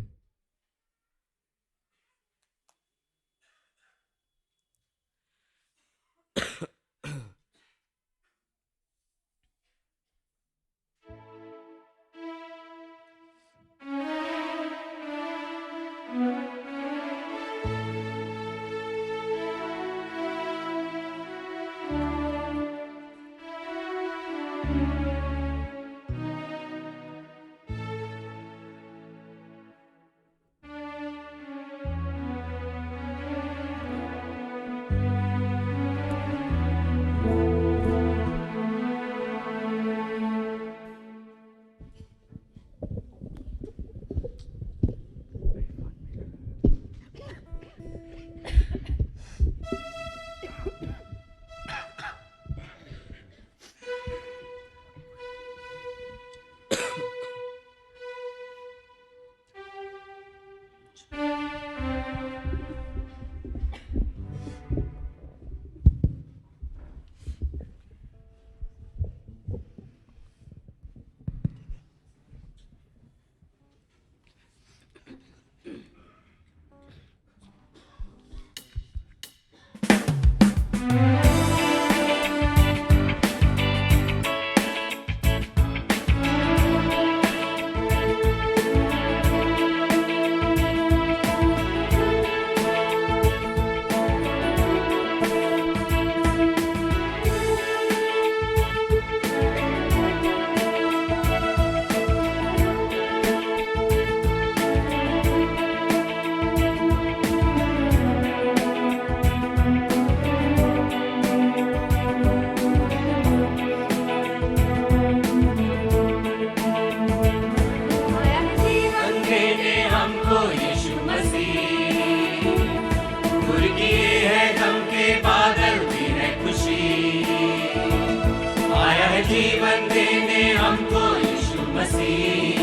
जीवन देने हमको यीशु मसीह,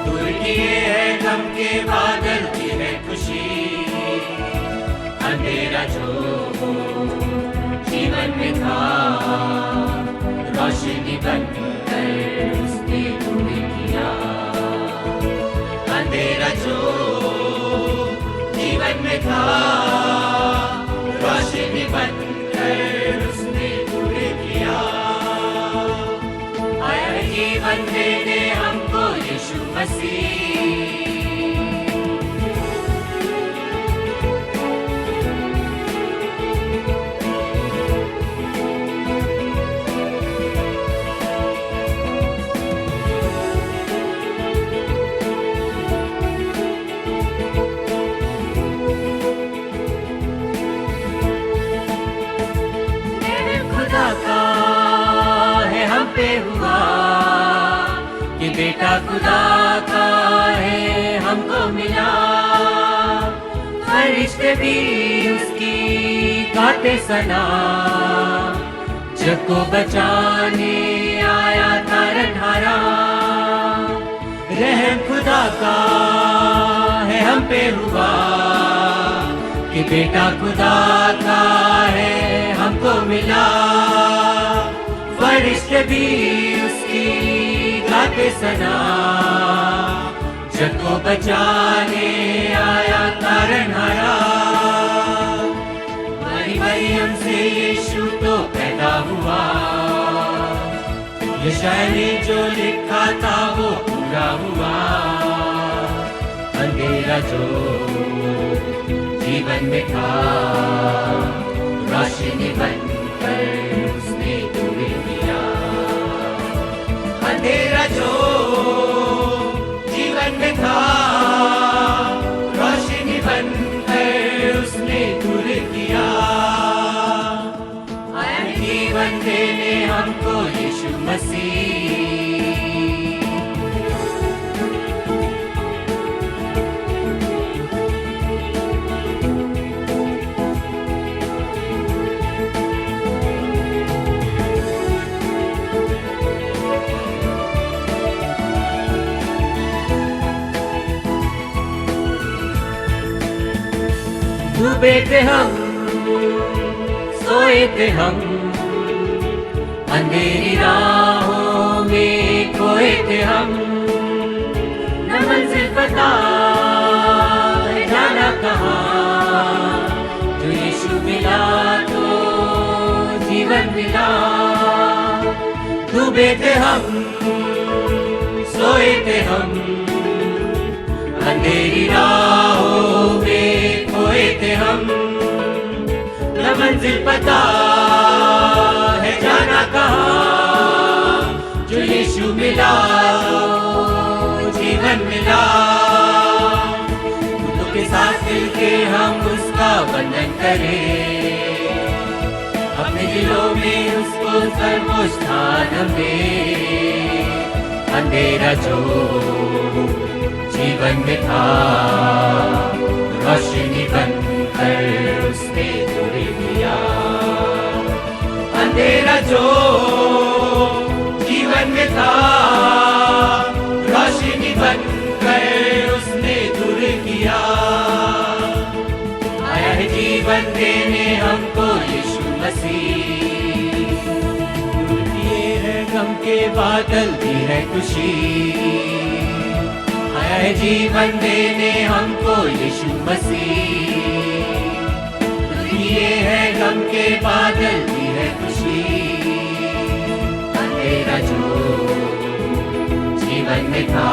दूर किए है गम के बादल की है खुशी। अंधेरा जो जीवन में था, रोशनी बनकर उसने दूर किया। अंधेरा जो जीवन में था, रोशनी बनकर उसने दूर किया। जीवन देने हमको यीशु मसीह, खुदा का है हम पे हुआ कि बेटा खुदा का है हमको मिला। फरिश्ते भी उसकी गाते सना, जग को बचाने आया तारनहारा। रहम खुदा का है हम पे हुआ कि बेटा खुदा का है हमको मिला। फरिश्ते भी उसकी गाते सना, जग को बचाने आया तारनहारा। मरियम से यीशु तो पैदा हुआ, यशायाह ने जो लिखा था वो पूरा हुआ। अंधेरा जो जीवन में था, रोशनी बनकर उसने दूर किया। अंधेरा जो जीवन में था, रोशनी बनकर उसने दूर किया। आया देने हमको यीशु मसीह। डूबे थे हम, सोए थे हम, अंधेरी राहों में खोए थे हम। न मंजिल पता है जाना कहाँ, जो यीशु मिला तो जीवन मिला। डूबे थे हम, सोए थे हम, अंधेरी राहों में खोए थे हम। न मंजिल पता है जाना कहाँ, जो यीशु मिला तो जीवन मिला। घुटनों के साथ मिलके हम उसका वंदन करें, अपने दिलों में उसको सर्वोच्च स्थान दें। अंधेरा जो जीवन में था, रोशनी बनकर उसने दूर किया। अंधेरा जो जीवन में था, रोशनी बनकर उसने दूर किया। आया है जीवन देने हमको यीशु मसीह। दूर किए हैं गम के बादल, दी है खुशी। आया है जीवन देने हमको यीशु मसीह। दिए है गम के बादल, दी है खुशी। अंधेरा जो जीवन में था,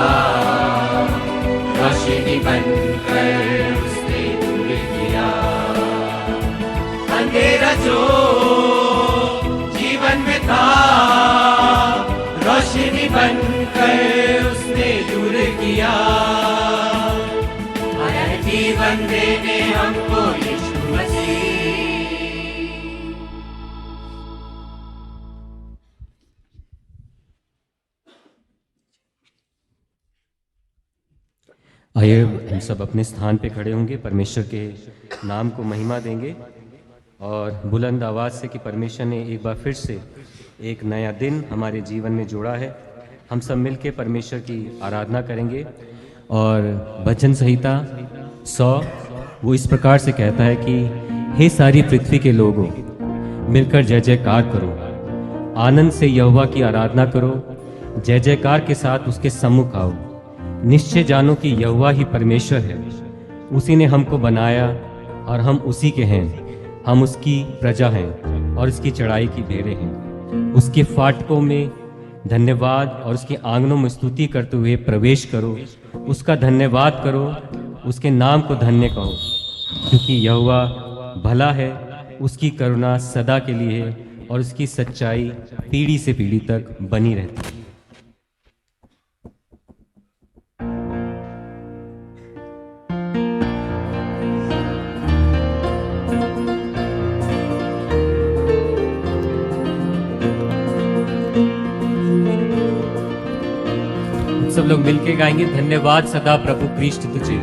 रोशनी बनकर उसने दूर किया। अंधेरा जो जीवन में था, रोशनी बनकर उसने दूर किया। आया है जीवन देने हमको यीशु मसीह। आइए हम सब अपने स्थान पे खड़े होंगे, परमेश्वर के नाम को महिमा देंगे और बुलंद आवाज़ से कि परमेश्वर ने एक बार फिर से एक नया दिन हमारे जीवन में जोड़ा है। हम सब मिलके परमेश्वर की आराधना करेंगे। और भजन संहिता 100 वो इस प्रकार से कहता है कि हे सारी पृथ्वी के लोगों, मिलकर जय जयकार करो, आनंद से यहोवा की आराधना करो, जय जयकार के साथ उसके सम्मुख आओ। निश्चय जानो कि यहोवा ही परमेश्वर है, उसी ने हमको बनाया और हम उसी के हैं। हम उसकी प्रजा हैं और उसकी चढ़ाई की भेड़ें हैं। उसके फाटकों में धन्यवाद और उसके आंगनों में स्तुति करते हुए प्रवेश करो। उसका धन्यवाद करो, उसके नाम को धन्य कहो, क्योंकि यहोवा भला है, उसकी करुणा सदा के लिए है और उसकी सच्चाई पीढ़ी से पीढ़ी तक बनी रहती है। सब लोग मिलके गाएंगे, धन्यवाद सदा प्रभु कृष्ण तुझे।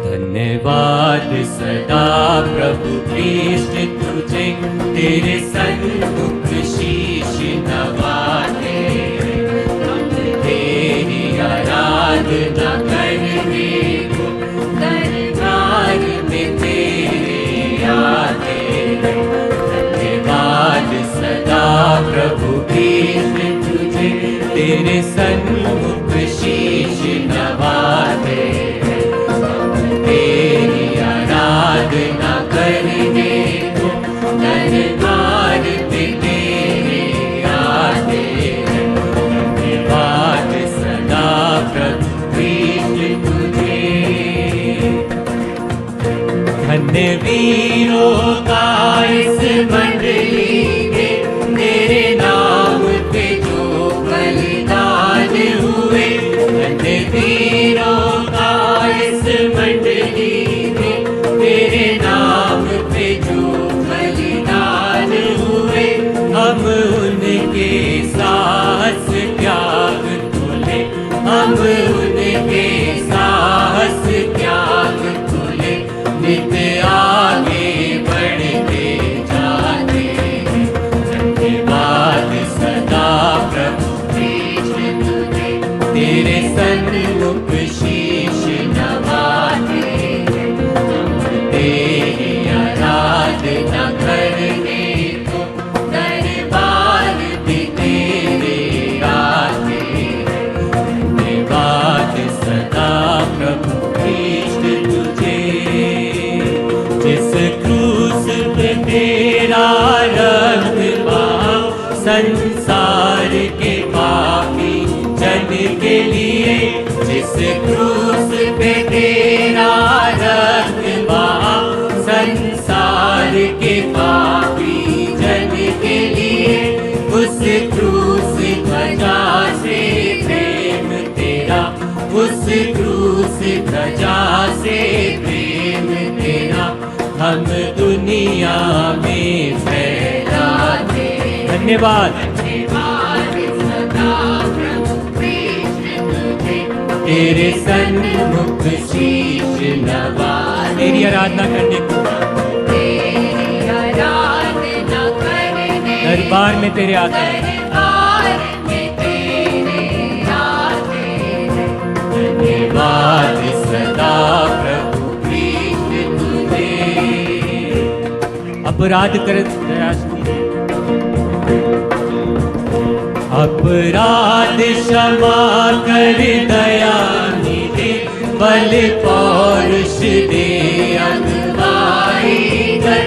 धन्यवाद सदा प्रभु कृष्ण तुझे, तेरे सन्मुख शीश नवाते। हम तेरी आराधना करने को दरबार में तेरे आते। धन्यवाद सदा प्रभु कृष्ण तुझे, तेरे सन्मुख शीश नवाते। तेरी आराधना करने को दरबार में तेरे आते। धन्यवाद सदा प्रभु कृष्ण तुझे। धन्य वीरों का इस मंडली के, तेरे नाम पे जो बलिदान हुए। धन्य वीरों का इस मंडली में, तेरे नाम पे जो हम उनके साहस त्याग खुले नित्य आगे बढ़ते जाते हैं। धन्यवाद सदा प्रभु कृष्ण तुझे, तेरे सन्मुख शीश नवाते हैं। हम तेरी आराधना करने को दरबार में तेरे आते हैं। धन्यवाद सदा प्रभु कृष्ण तुझे, जिस क्रूस पे तेरा रक्त बहा संसार के पापी जन के लिए। जिस क्रूस पे तेरा रक्त बहा संसार के पापी जन के लिए। उस क्रूस ध्वजा से प्रेम तेरा, उस क्रूस ध्वजा से प्रेम तेरा हम दुनिया में फैलाते। धन्यवाद सदा प्रभु कृष्ण तुझे, तेरे सन्मुख शीश नवा। तेरी आराधना करने को, तेरी आराधना करने दरबार में तेरे आते हैं। दरबार में तेरे आते हैं। धन्यवाद सदा प्रभु कृष्ण तुझे। अपराध कर अपराध क्षमा कर दया निधि, बल पौरुष दे अगुवाई कर।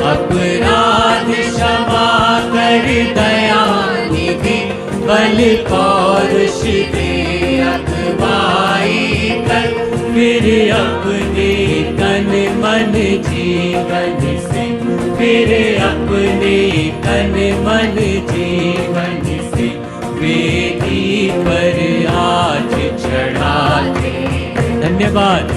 अपराध क्षमा कर दया निधि, बल पौरुष दे अगुवाई कर। फिर अपने तन मन जीवन से, फिर अपने तन मन जीवन से वेदी पर आज चढ़ाते। धन्यवाद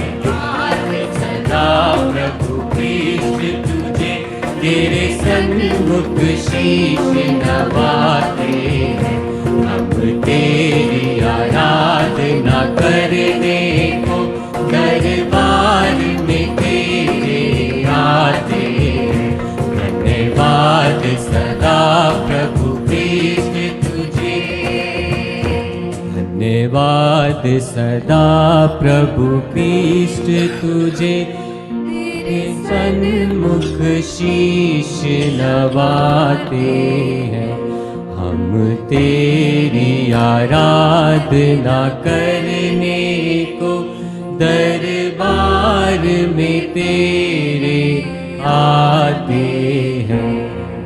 सदा प्रभु कृष्ण तुझे, तेरे सन्मुख शीश नवाते हैं। हम तेरी आराधना करने को दरबार में तेरे आते हैं। धन्यवाद सदा प्रभु कृष्ण तुझे, धन्यवाद सदा प्रभु कृष्ण तुझे, तेरे सन्मुख शीश नवाते हैं। हम तेरी आराधना करने को दरबार में तेरे आते हैं।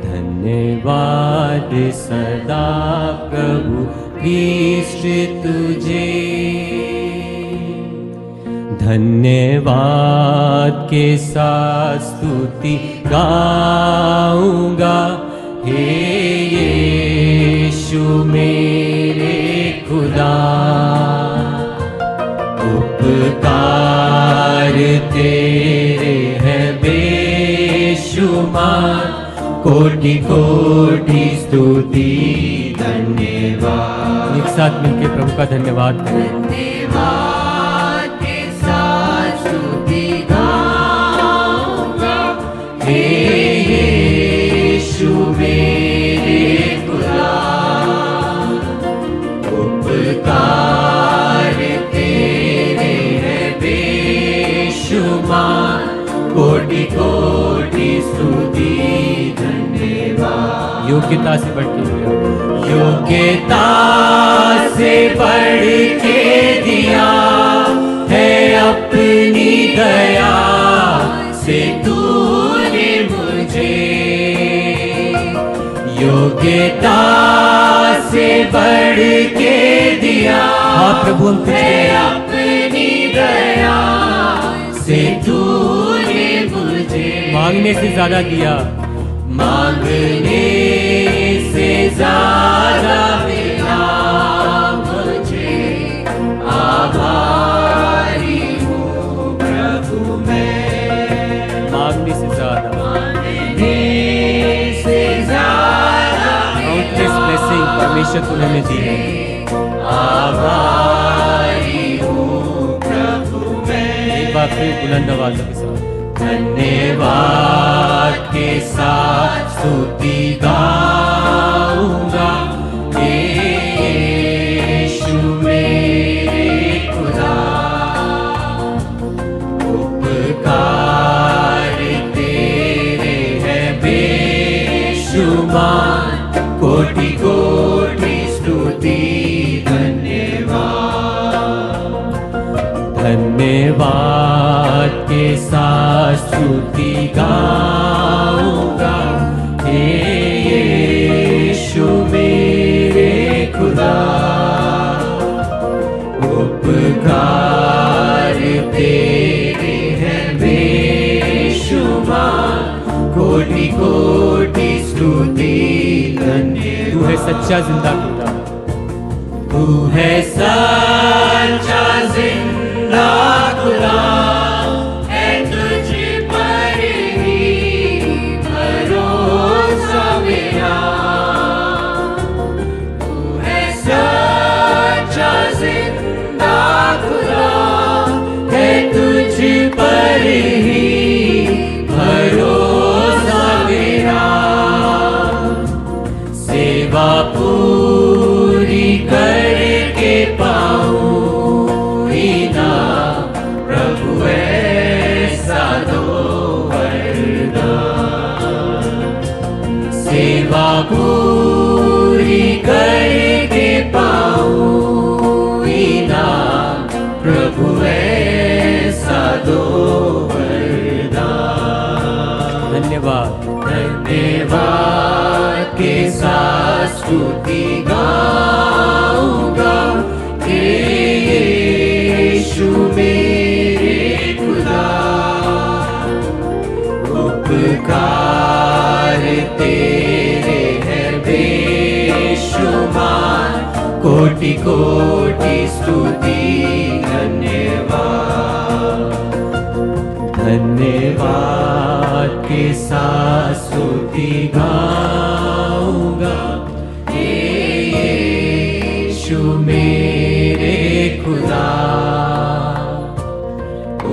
धन्यवाद सदा प्रभु कृष्ण तुझे। धन्यवाद के साथ स्तुति गाऊंगा, हे यीशु मेरे खुदा। उपकार तेरे हैं बेशुमार, कोटि कोटि स्तुति धन्यवाद। एक साथ मिलके प्रभु का धन्यवाद करें। धन्यवाद के साथ स्तुति गाऊंगा, हे यीशु मेरे खुदा। उपकार तेरे हैं बेशुमार, कोटि कोटि स्तुति धन्यवाद। योग्यता से बढ़ के दिया, योग्यता से बढ़ के दिया है अपनी दया से तूने मुझे। योग्यता से बढ़ के दिया, हाँ प्रभु हम तुझे अपनी दया से तूने मुझे। मांगने से ज्यादा दिया, मांगने से ज्यादा मिला मुझे। आभारी हूँ प्रभु मैं, मांगने से ज्यादा, मांगने से ज्यादा काउंटलेस ब्लेसिंग परमेश्वर तूने हमें दी है। आभारी फिर बुलंद आवाज़ों के साथ। धन्यवाद के साथ स्तुति गाऊंगा, यीशु मेरे खुदा। उपकार तेरे हैं बेशुमार, कोटि कोटि स्तुति धन्यवाद के साथ स्तुति गाऊंगा, यीशु मेरे खुदा। उपकार तेरे हैं बेशुमार, कोटि कोटि स्तुति धन्यवाद। तू है सच्चा जिंदा खुदा, तू है सच्चा जिंदा खुदा, है तुझ पर ही भरोसा मेरा। तू है सच्चा जिंदा खुदा, है तुझ पर ही भरोसा मेरा। सेवा पूरी करके पाऊंगी ना प्रभु ऐसा दो वरदान। सेवा पूरी करके पाऊंगी ना प्रभु ऐसा दो वरदान। धन्यवाद। धन्यवाद के साथ स्तुति गाऊंगा, यीशु मेरे खुदा। उपकार तेरे हैं बेशुमार, कोटि कोटि स्तुति धन्यवाद। धन्यवाद के साथ स्तुति गाऊंगा, यीशु मेरे खुदा।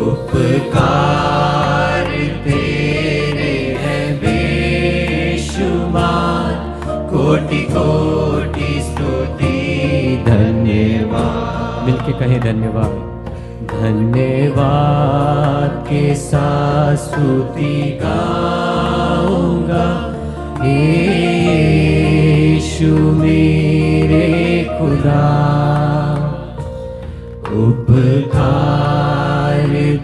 उपकार तेरे हैं बेशुमार, कोटि कोटि स्तुति धन्यवाद। मिलके कहें धन्यवाद। धन्यवाद के साथ स्तुति गाऊंगा, यीशु मेरे खुदा। उपकार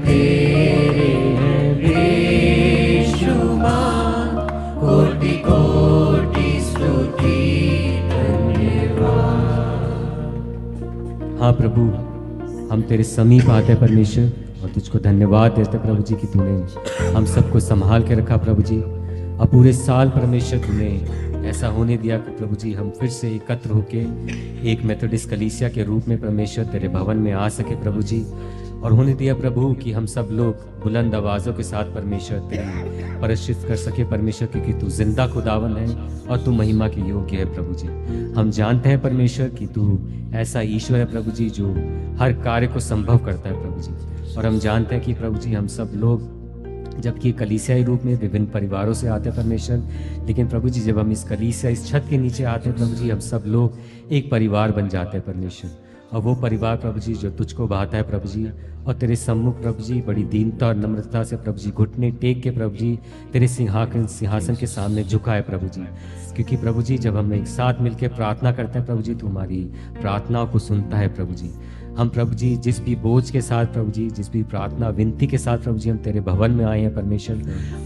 तेरे हैं बेशुमार, कोटि कोटि स्तुति धन्यवाद। हाँ प्रभु, हम तेरे समीप आते हैं परमेश्वर, और तुझको धन्यवाद देते प्रभु जी कि तूने हम सबको संभाल के रखा प्रभु जी। अब पूरे साल परमेश्वर तूने ऐसा होने दिया कि प्रभु जी हम फिर से एकत्र होके एक मेथोडिस्ट कलीसिया के रूप में परमेश्वर तेरे भवन में आ सके प्रभु जी। और होने दिया प्रभु कि हम सब लोग बुलंद आवाज़ों के साथ परमेश्वर तेरी परिचित कर सके परमेश्वर, क्योंकि तू जिंदा खुदावन है और तू महिमा के योग्य है प्रभु जी। हम जानते हैं परमेश्वर कि तू ऐसा ईश्वर है प्रभु जी जो हर कार्य को संभव करता है प्रभु जी। और हम जानते हैं कि प्रभु जी हम सब लोग जबकि कलीसियाई रूप में विभिन्न परिवारों से आते हैं परमेश्वर, लेकिन प्रभु जी जब हम इस कलीसिया इस छत के नीचे आते हैं प्रभु जी, हम सब लोग एक परिवार बन जाते हैं परमेश्वर। और वो परिवार प्रभु जी जो तुझको भाता है प्रभु जी, और तेरे सम्मुख प्रभु जी बड़ी दीनता और नम्रता से प्रभु जी घुटने टेक के प्रभु जी तेरे सिंहासन के सामने झुका है प्रभु जी। क्योंकि प्रभु जी जब हम एक साथ मिलकर प्रार्थना करते हैं प्रभु जी, तो हमारी प्रार्थनाओं को सुनता है प्रभु जी। हम प्रभु जी जिस भी बोझ के साथ प्रभु जी, जिस भी प्रार्थना विनती के साथ प्रभु जी हम तेरे भवन में आए हैं परमेश्वर,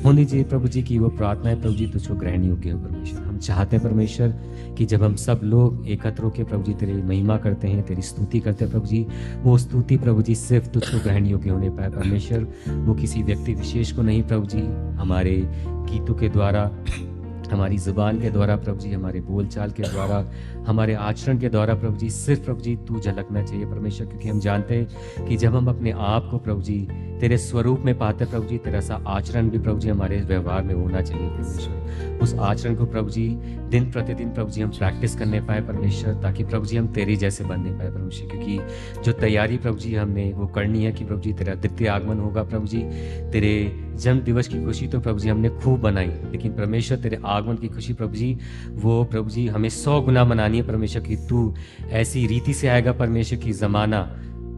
होनी चाहिए प्रभु जी की वो प्रार्थनाएं प्रभु जी तुझको ग्रहण योग्य हो परमेश्वर। हम चाहते हैं परमेश्वर कि जब हम सब लोग एकत्र होकर प्रभु जी तेरी महिमा करते हैं, तेरी स्तुति करते हैं प्रभु जी, वो स्तुति प्रभु जी सिर्फ तुझको ग्रहण योग्य होने पाए परमेश्वर। वो किसी व्यक्ति विशेष को नहीं प्रभु जी, हमारे गीतों के द्वारा, हमारी ज़ुबान के द्वारा प्रभु जी, हमारे बोलचाल के द्वारा, हमारे आचरण के द्वारा प्रभु जी सिर्फ प्रभु जी तू झलकना चाहिए परमेश्वर। क्योंकि हम जानते हैं कि जब हम अपने आप को प्रभु जी तेरे स्वरूप में पाते प्रभु जी, तेरा सा आचरण भी प्रभु जी हमारे व्यवहार में होना चाहिए परमेश्वर। उस आचरण को प्रभु जी दिन प्रतिदिन प्रभु जी हम प्रैक्टिस करने पाए परमेश्वर, ताकि प्रभु जी हम तेरी जैसे बनने पाए परमेश्वर। क्योंकि जो तैयारी प्रभु जी हमने वो करनी है कि प्रभु जी तेरा द्वितीय आगमन होगा प्रभु जी। तेरे जन्म दिवस की खुशी तो प्रभु जी हमने खूब बनाई, लेकिन परमेश्वर तेरे आगमन की खुशी प्रभु जी वो प्रभु जी हमें 100 गुना मनानी है परमेश्वर। की तू ऐसी रीति से आएगा परमेश्वर की ज़माना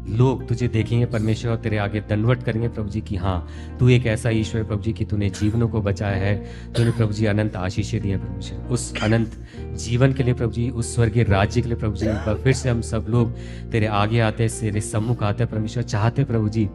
लोग तुझे देखेंगे परमेश्वर और तेरे आगे दंडवत करेंगे प्रभु जी कि हाँ तू एक ऐसा ईश्वर है प्रभु जी कि तूने जीवनों को बचाया है, तूने प्रभु जी अनंत आशीषें दी हैं परमेश्वर। उस अनंत जीवन के लिए प्रभु जी, उस स्वर्गीय राज्य के लिए प्रभु जी एक बार फिर से हम सब लोग तेरे आगे आते हैं, तेरे सम्मुख आते हैं परमेश्वर। चाहते प्रभु जी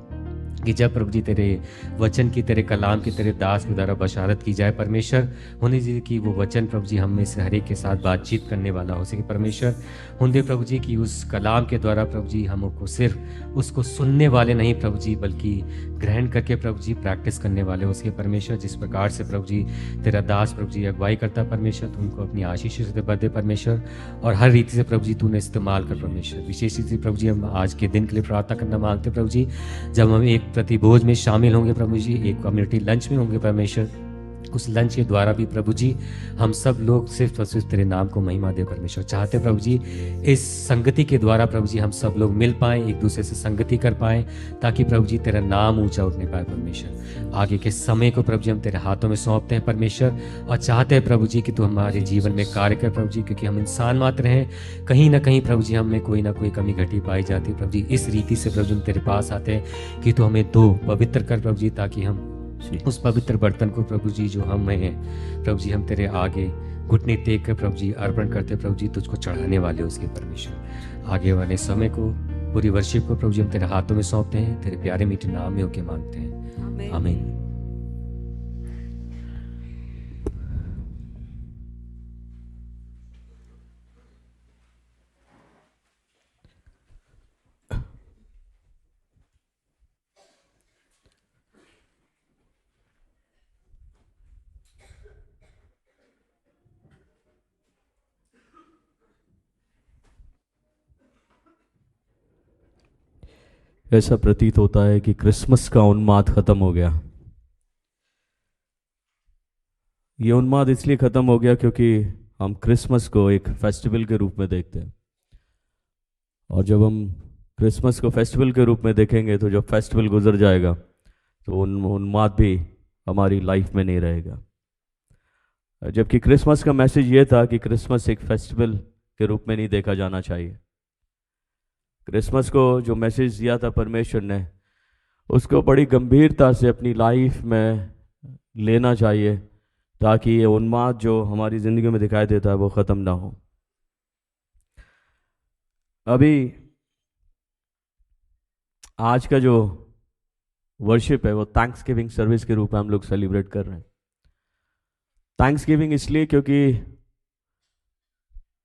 कि जब प्रभु जी तेरे वचन की, तेरे कलाम की, तेरे दास के द्वारा बशारत की जाए परमेश्वर, होने जी कि वो वचन प्रभु जी हम में से हर एक के साथ बातचीत करने वाला हो सके परमेश्वर। होंदे प्रभु जी कि उस कलाम के द्वारा प्रभु जी हमको सिर्फ उसको सुनने वाले नहीं प्रभु जी, बल्कि ग्रहण करके प्रभु जी प्रैक्टिस करने वाले हो सके परमेश्वर। जिस प्रकार से प्रभु जी तेरा दास प्रभु जी अगुवाई करता परमेश्वर, तो उनको अपनी आशीष से भर दे परमेश्वर, और हर रीति से प्रभु जी तूने इस्तेमाल कर परमेश्वर। विशेष रूप से प्रभु जी हम आज के दिन के लिए प्रार्थना करना मांगते प्रभु जी, जब हम एक प्रतिभोज में शामिल होंगे प्रभु जी, एक कम्युनिटी लंच में होंगे परमेश्वर, उस लंच के द्वारा भी प्रभु जी हम सब लोग सिर्फ और सिर्फ तेरे नाम को महिमा दे परमेश्वर। चाहते प्रभु जी इस संगति के द्वारा प्रभु जी हम सब लोग मिल पाएं, एक दूसरे से संगति कर पाएं, ताकि प्रभु जी तेरा नाम ऊंचा उठने पाए परमेश्वर। आगे के समय को प्रभु जी हम तेरे हाथों में सौंपते हैं परमेश्वर, और चाहते हैं प्रभु जी कि तू हमारे जीवन में कार्य कर प्रभु जी, क्योंकि हम इंसान मात्र हैं, कहीं ना कहीं प्रभु जी हम में कोई ना कोई कमी घटी पाई जाती है प्रभु जी। इस रीति से प्रभु जी हम तेरे पास आते हैं कि तू हमें दो पवित्र कर प्रभु जी, ताकि हम उस पवित्र बर्तन को प्रभु जी जो हम में है प्रभु जी हम तेरे आगे घुटने टेक कर प्रभु जी अर्पण करते प्रभु जी, तुझको चढ़ाने वाले उसके परमेश्वर। आगे वाले समय को, पूरी वर्शिप को प्रभु जी हम तेरे हाथों में सौंपते हैं, तेरे प्यारे मीठे नाम में होके मांगते हैं, आमीन। ऐसा प्रतीत होता है कि क्रिसमस का उन्माद खत्म हो गया। ये उन्माद इसलिए खत्म हो गया क्योंकि हम क्रिसमस को एक फेस्टिवल के रूप में देखते हैं, और जब हम क्रिसमस को फेस्टिवल के रूप में देखेंगे तो जब फेस्टिवल गुजर जाएगा तो उन्माद भी हमारी लाइफ में नहीं रहेगा। जबकि क्रिसमस का मैसेज ये था कि क्रिसमस एक फेस्टिवल के रूप में नहीं देखा जाना चाहिए। क्रिसमस को जो मैसेज दिया था परमेश्वर ने, उसको बड़ी गंभीरता से अपनी लाइफ में लेना चाहिए, ताकि ये उन्माद जो हमारी ज़िंदगी में दिखाई देता है वो ख़त्म ना हो। अभी आज का जो वर्शिप है वो थैंक्स गिविंग सर्विस के रूप में हम लोग सेलिब्रेट कर रहे हैं। थैंक्स गिविंग इसलिए क्योंकि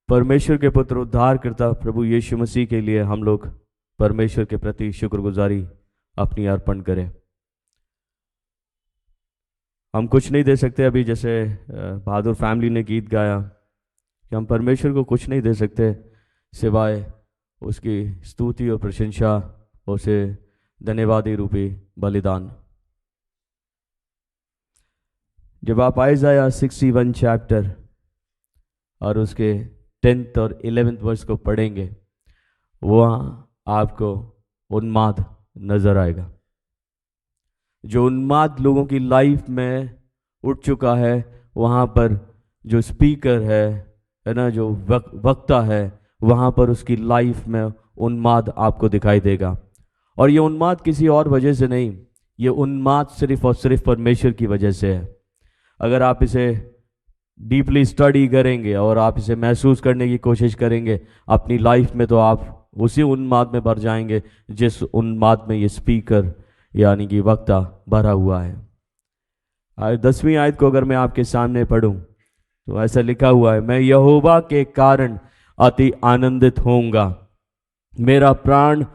परमेश्वर के पुत्र उद्धारकर्ता प्रभु यीशु मसीह के लिए हम लोग परमेश्वर के प्रति शुक्रगुजारी अपनी अर्पण करें। हम कुछ नहीं दे सकते, अभी जैसे बहादुर फैमिली ने गीत गाया कि हम परमेश्वर को कुछ नहीं दे सकते सिवाय उसकी स्तुति और प्रशंसा, उसे धन्यवादी रूपी बलिदान। जब आप आइज़ाया 61 चैप्टर और उसके 10th और 11th वर्स को पढ़ेंगे, वहाँ आपको उन्माद नजर आएगा। जो उन्माद लोगों की लाइफ में उठ चुका है, वहाँ पर जो स्पीकर है ना, जो वक्ता है, वहाँ पर उसकी लाइफ में उन्माद आपको दिखाई देगा। और ये उन्माद किसी और वजह से नहीं, ये उन्माद सिर्फ और सिर्फ परमेश्वर की वजह से है। अगर आप इसे डीपली स्टडी करेंगे और आप इसे महसूस करने की कोशिश करेंगे अपनी लाइफ में, तो आप उसी उन्माद में भर जाएंगे जिस उन्माद में ये स्पीकर यानी कि वक्ता भरा हुआ है। 10वीं आयत को अगर मैं आपके सामने पढ़ूं तो ऐसा लिखा हुआ है, मैं यहोवा के कारण अति आनंदित होऊंगा, मेरा प्राण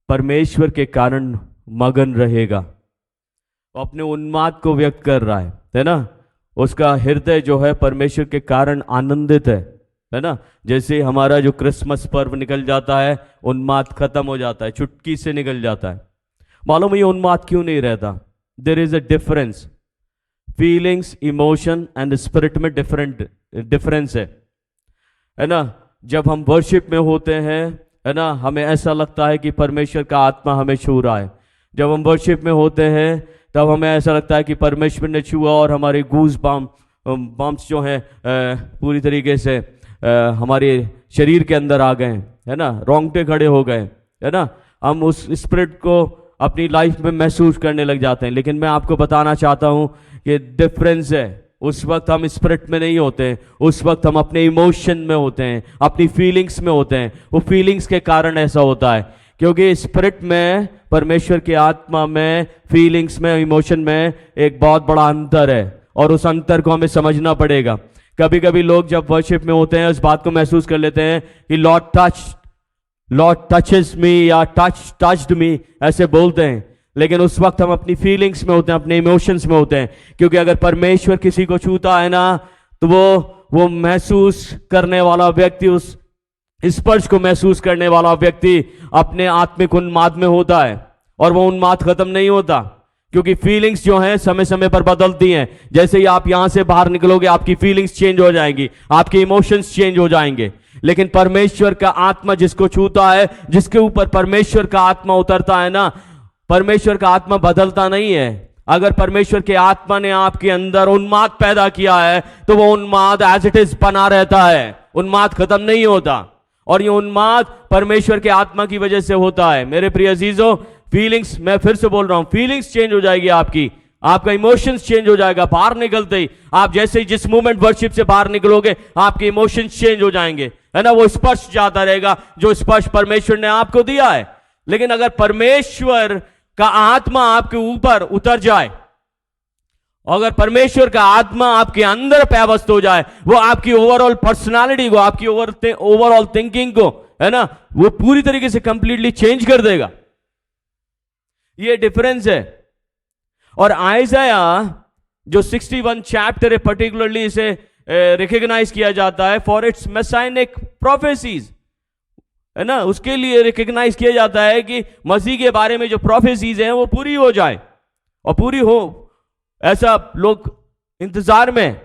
परमेश्वर के कारण मगन रहेगा। अपने उन्माद को व्यक्त कर रहा है ना। उसका हृदय जो है परमेश्वर के कारण आनंदित है ना। जैसे हमारा जो क्रिसमस पर्व निकल जाता है, उन्माद खत्म हो जाता है, चुटकी से निकल जाता है। मालूम है ये उन्माद क्यों नहीं रहता? There is a difference. Feelings, emotion and spirit में डिफरेंस है ना? जब हम वर्शिप में होते हैं, है ना, हमें ऐसा लगता है कि परमेश्वर का आत्मा हमें छू रहा है। जब हम वर्शिप में होते हैं तब हमें ऐसा लगता है कि परमेश्वर ने छुआ और हमारे गूज बम्प्स जो हैं पूरी तरीके से हमारे शरीर के अंदर आ गए, है ना, रोंगटे खड़े हो गए, है ना, हम उस स्पिरिट को अपनी लाइफ में महसूस करने लग जाते हैं। लेकिन मैं आपको बताना चाहता हूँ कि डिफरेंस है। उस वक्त हम स्पिरिट में नहीं होते हैं, उस वक्त हम अपने इमोशन में होते हैं, अपनी फीलिंग्स में होते हैं। वो फीलिंग्स के कारण ऐसा होता है, क्योंकि स्पिरिट में, परमेश्वर की आत्मा में, फीलिंग्स में, इमोशन में एक बहुत बड़ा अंतर है, और उस अंतर को हमें समझना पड़ेगा। कभी कभी लोग जब वर्शिप में होते हैं इस बात को महसूस कर लेते हैं कि लॉर्ड टचेस मी या टच्ड मी, ऐसे बोलते हैं। लेकिन उस वक्त हम अपनी फीलिंग्स में होते हैं, अपने इमोशंस में होते हैं। क्योंकि अगर परमेश्वर किसी को छूता है ना, तो वो महसूस करने वाला व्यक्ति, उस स्पर्श को महसूस करने वाला व्यक्ति अपने आत्मिक उन्माद में होता है, और वो उन्माद खत्म नहीं होता। क्योंकि फीलिंग्स जो हैं समय समय पर बदलती हैं। जैसे ही आप यहां से बाहर निकलोगे आपकी फीलिंग्स चेंज हो जाएंगी, आपके इमोशंस चेंज हो जाएंगे। लेकिन परमेश्वर का आत्मा जिसको छूता है, जिसके ऊपर परमेश्वर का आत्मा उतरता है ना, परमेश्वर का आत्मा बदलता नहीं है। अगर परमेश्वर के आत्मा ने आपके अंदर उन्माद पैदा किया है तो वो उन्माद एज इट इज बना रहता है, उन्माद खत्म नहीं होता। और ये उन्माद परमेश्वर के आत्मा की वजह से होता है। मेरे प्रिय अजीजों, फीलिंग्स, मैं फिर से बोल रहा हूं, फीलिंग्स चेंज हो जाएगी आपकी, आपका इमोशंस चेंज हो जाएगा। बाहर निकलते ही आप जैसे ही जिस मोमेंट वर्शिप से बाहर निकलोगे आपके इमोशंस चेंज हो जाएंगे, है ना। वो स्पर्श जाता रहेगा जो स्पर्श परमेश्वर ने आपको दिया है। लेकिन अगर परमेश्वर का आत्मा आपके ऊपर उतर जाए, अगर परमेश्वर का आत्मा आपके अंदर पैवस्त हो जाए, वो आपकी ओवरऑल पर्सनालिटी को, आपकी ओवरऑल थिंकिंग को, है ना, वो पूरी तरीके से कंप्लीटली चेंज कर देगा। ये डिफरेंस है। और आइज़ाया जो 61 चैप्टर है, पर्टिकुलरली इसे रिकॉग्नाइज किया जाता है फॉर इट्स मेसाइनिक प्रोफेसीज, है ना। उसके लिए रिकॉग्नाइज किया जाता है कि मसीह के बारे में जो प्रोफेसीज हैं वो पूरी हो जाए, और पूरी हो ऐसा लोग इंतजार में।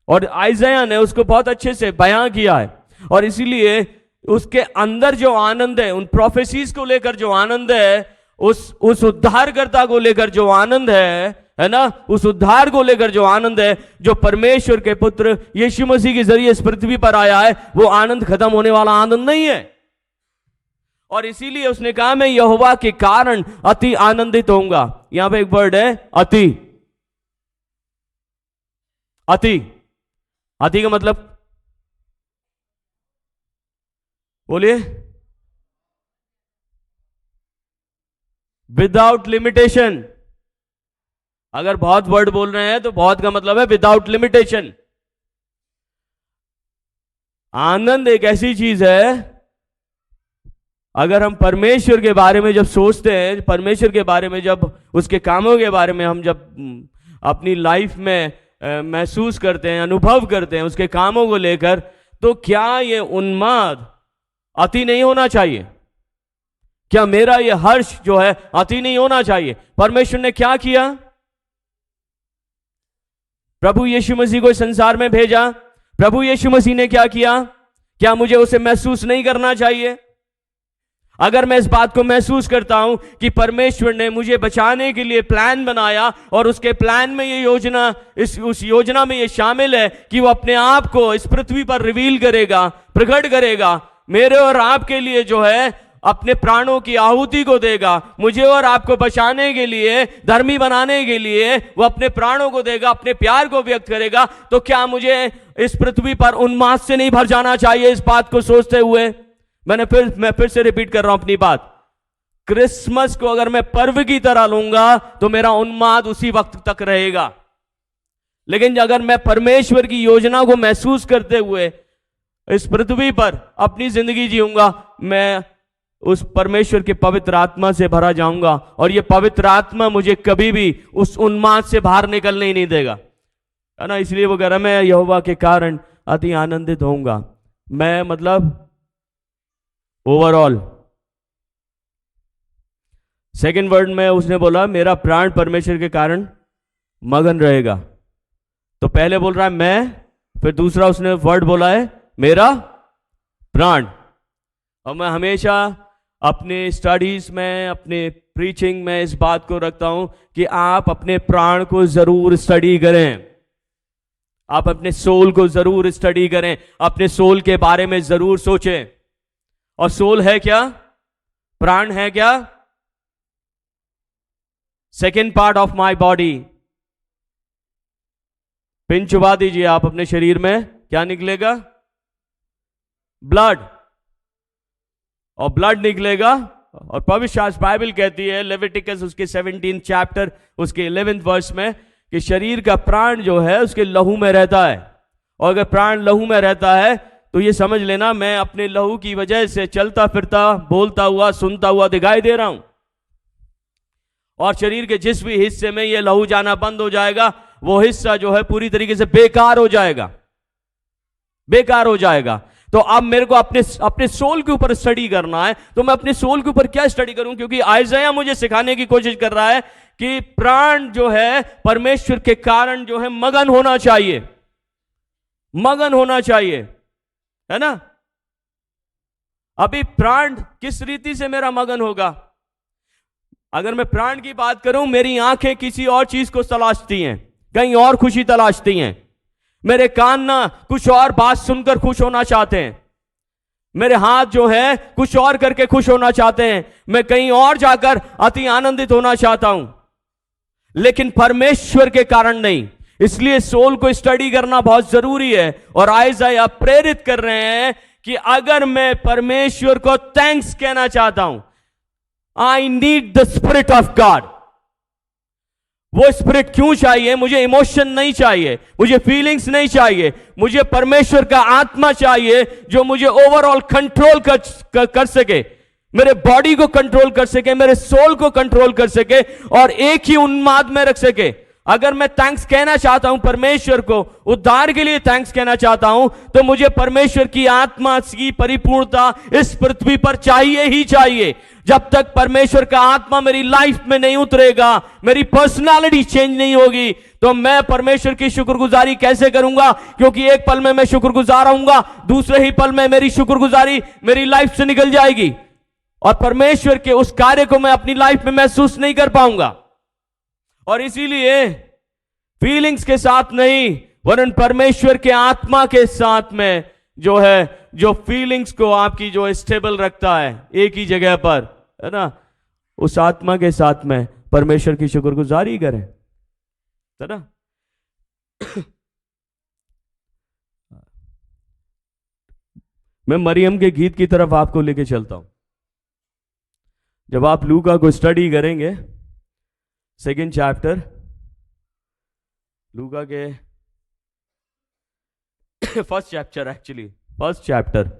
और आइज़ाया ने उसको बहुत अच्छे से बयां किया है। और इसीलिए उसके अंदर जो आनंद है, उन प्रोफेसीज को लेकर जो आनंद है, उस उद्धारकर्ता को लेकर जो आनंद है ना, उस उद्धार को लेकर जो आनंद है, जो परमेश्वर के पुत्र यीशु मसीह के जरिए इस पृथ्वी पर आया है, वो आनंद खत्म होने वाला आनंद नहीं है। और इसीलिए उसने कहा मैं यहोवा के कारण अति आनंदित होऊंगा। यहां पे एक वर्ड है अति। अति, अति का मतलब बोलिए, विदाउट लिमिटेशन। अगर बहुत वर्ड बोल रहे हैं तो बहुत का मतलब है विदाउट लिमिटेशन। आनंद एक ऐसी चीज है, अगर हम परमेश्वर के बारे में जब सोचते हैं, परमेश्वर के बारे में जब, उसके कामों के बारे में हम जब अपनी लाइफ में महसूस करते हैं, अनुभव करते हैं उसके कामों को लेकर, तो क्या ये उन्माद अति नहीं होना चाहिए? क्या मेरा ये हर्ष जो है अति नहीं होना चाहिए? परमेश्वर ने क्या किया? प्रभु यीशु मसीह को इस संसार में भेजा। प्रभु यीशु मसीह ने क्या किया? क्या मुझे उसे महसूस नहीं करना चाहिए? अगर मैं इस बात को महसूस करता हूं कि परमेश्वर ने मुझे बचाने के लिए प्लान बनाया, और उसके प्लान में ये योजना, उस योजना में ये शामिल है कि वो अपने आप को इस पृथ्वी पर रिवील करेगा, प्रकट करेगा, मेरे और आपके लिए जो है अपने प्राणों की आहुति को देगा, मुझे और आपको बचाने के लिए, धर्मी बनाने के लिए वो अपने प्राणों को देगा, अपने प्यार को व्यक्त करेगा, तो क्या मुझे इस पृथ्वी पर उन्माद से नहीं भर जाना चाहिए? इस बात को सोचते हुए मैं फिर से रिपीट कर रहा हूं अपनी बात। क्रिसमस को अगर मैं पर्व की तरह लूंगा तो मेरा उन्माद उसी वक्त तक रहेगा। लेकिन अगर मैं परमेश्वर की योजना को महसूस करते हुए इस पृथ्वी पर अपनी जिंदगी जीऊंगा, मैं उस परमेश्वर के पवित्र आत्मा से भरा जाऊंगा, और ये पवित्र आत्मा मुझे कभी भी उस उन्माद से बाहर निकलने ही नहीं देगा, है ना। इसलिए वो कह रहा मैं यहोवा के कारण अति आनंदित होऊंगा। मैं मतलब ओवरऑल सेकेंड वर्ड में उसने बोला मेरा प्राण परमेश्वर के कारण मगन रहेगा। तो पहले बोल रहा है मैं, फिर दूसरा उसने वर्ड बोला है मेरा प्राण। और मैं हमेशा अपने स्टडीज में, अपने प्रीचिंग में इस बात को रखता हूं कि आप अपने प्राण को जरूर स्टडी करें, आप अपने सोल को जरूर स्टडी करें, अपने सोल के बारे में जरूर सोचें। और सोल है क्या? प्राण है क्या? Second part of my body. Pin चुबा दीजिए आप अपने शरीर में, क्या निकलेगा? ब्लड। और ब्लड निकलेगा। और पवित्र शास्त्र बाइबल कहती है लेविटिकस उसके 17 चैप्टर उसके 11 वर्स में कि शरीर का प्राण जो है उसके लहू में रहता है। और अगर प्राण लहू में रहता है तो ये समझ लेना मैं अपने लहू की वजह से चलता फिरता, बोलता हुआ, सुनता हुआ दिखाई दे रहा हूं। और शरीर के जिस भी हिस्से में ये लहू जाना बंद हो जाएगा वो हिस्सा जो है पूरी तरीके से बेकार हो जाएगा, बेकार हो जाएगा। तो अब मेरे को अपने सोल के ऊपर स्टडी करना है। तो मैं अपने सोल के ऊपर क्या स्टडी करूं? क्योंकि आइज़ाया मुझे सिखाने की कोशिश कर रहा है कि प्राण जो है परमेश्वर के कारण जो है मगन होना चाहिए, मगन होना चाहिए, है ना। अभी प्राण किस रीति से मेरा मगन होगा? अगर मैं प्राण की बात करूं, मेरी आंखें किसी और चीज को तलाशती हैं, कहीं और खुशी तलाशती हैं। मेरे कान ना कुछ और बात सुनकर खुश होना चाहते हैं, मेरे हाथ जो है कुछ और करके खुश होना चाहते हैं, मैं कहीं और जाकर अति आनंदित होना चाहता हूं, लेकिन परमेश्वर के कारण नहीं। इसलिए सोल को स्टडी करना बहुत जरूरी है। और आइज़ाया प्रेरित कर रहे हैं कि अगर मैं परमेश्वर को थैंक्स कहना चाहता हूं, I need the spirit of God. वो स्पिरिट क्यों चाहिए? मुझे इमोशन नहीं चाहिए, मुझे फीलिंग्स नहीं चाहिए, मुझे परमेश्वर का आत्मा चाहिए जो मुझे ओवरऑल कंट्रोल कर सके, मेरे बॉडी को कंट्रोल कर सके, मेरे सोल को कंट्रोल कर सके और एक ही उन्माद में रख सके। अगर मैं थैंक्स कहना चाहता हूं परमेश्वर को, उद्धार के लिए थैंक्स कहना चाहता हूं, तो मुझे परमेश्वर की आत्मा की परिपूर्णता इस पृथ्वी पर चाहिए ही चाहिए। जब तक परमेश्वर का आत्मा मेरी लाइफ में नहीं उतरेगा, मेरी पर्सनालिटी चेंज नहीं होगी, तो मैं परमेश्वर की शुक्रगुजारी कैसे करूंगा? क्योंकि एक पल में मैं शुक्रगुजार रहूंगा, दूसरे ही पल में मेरी शुक्रगुजारी मेरी लाइफ से निकल जाएगी और परमेश्वर के उस कार्य को मैं अपनी लाइफ में महसूस नहीं कर पाऊंगा। और इसीलिए फीलिंग्स के साथ नहीं, वरन परमेश्वर के आत्मा के साथ में जो है, जो फीलिंग्स को आपकी जो स्टेबल रखता है एक ही जगह पर, है ना, उस आत्मा के साथ में परमेश्वर की शुक्रगुजारी करें, है ना। मैं मरियम के गीत की तरफ आपको लेके चलता हूं। जब आप लूका को स्टडी करेंगे, 2nd चैप्टर, लूका के 1st chapter, actually 1st chapter,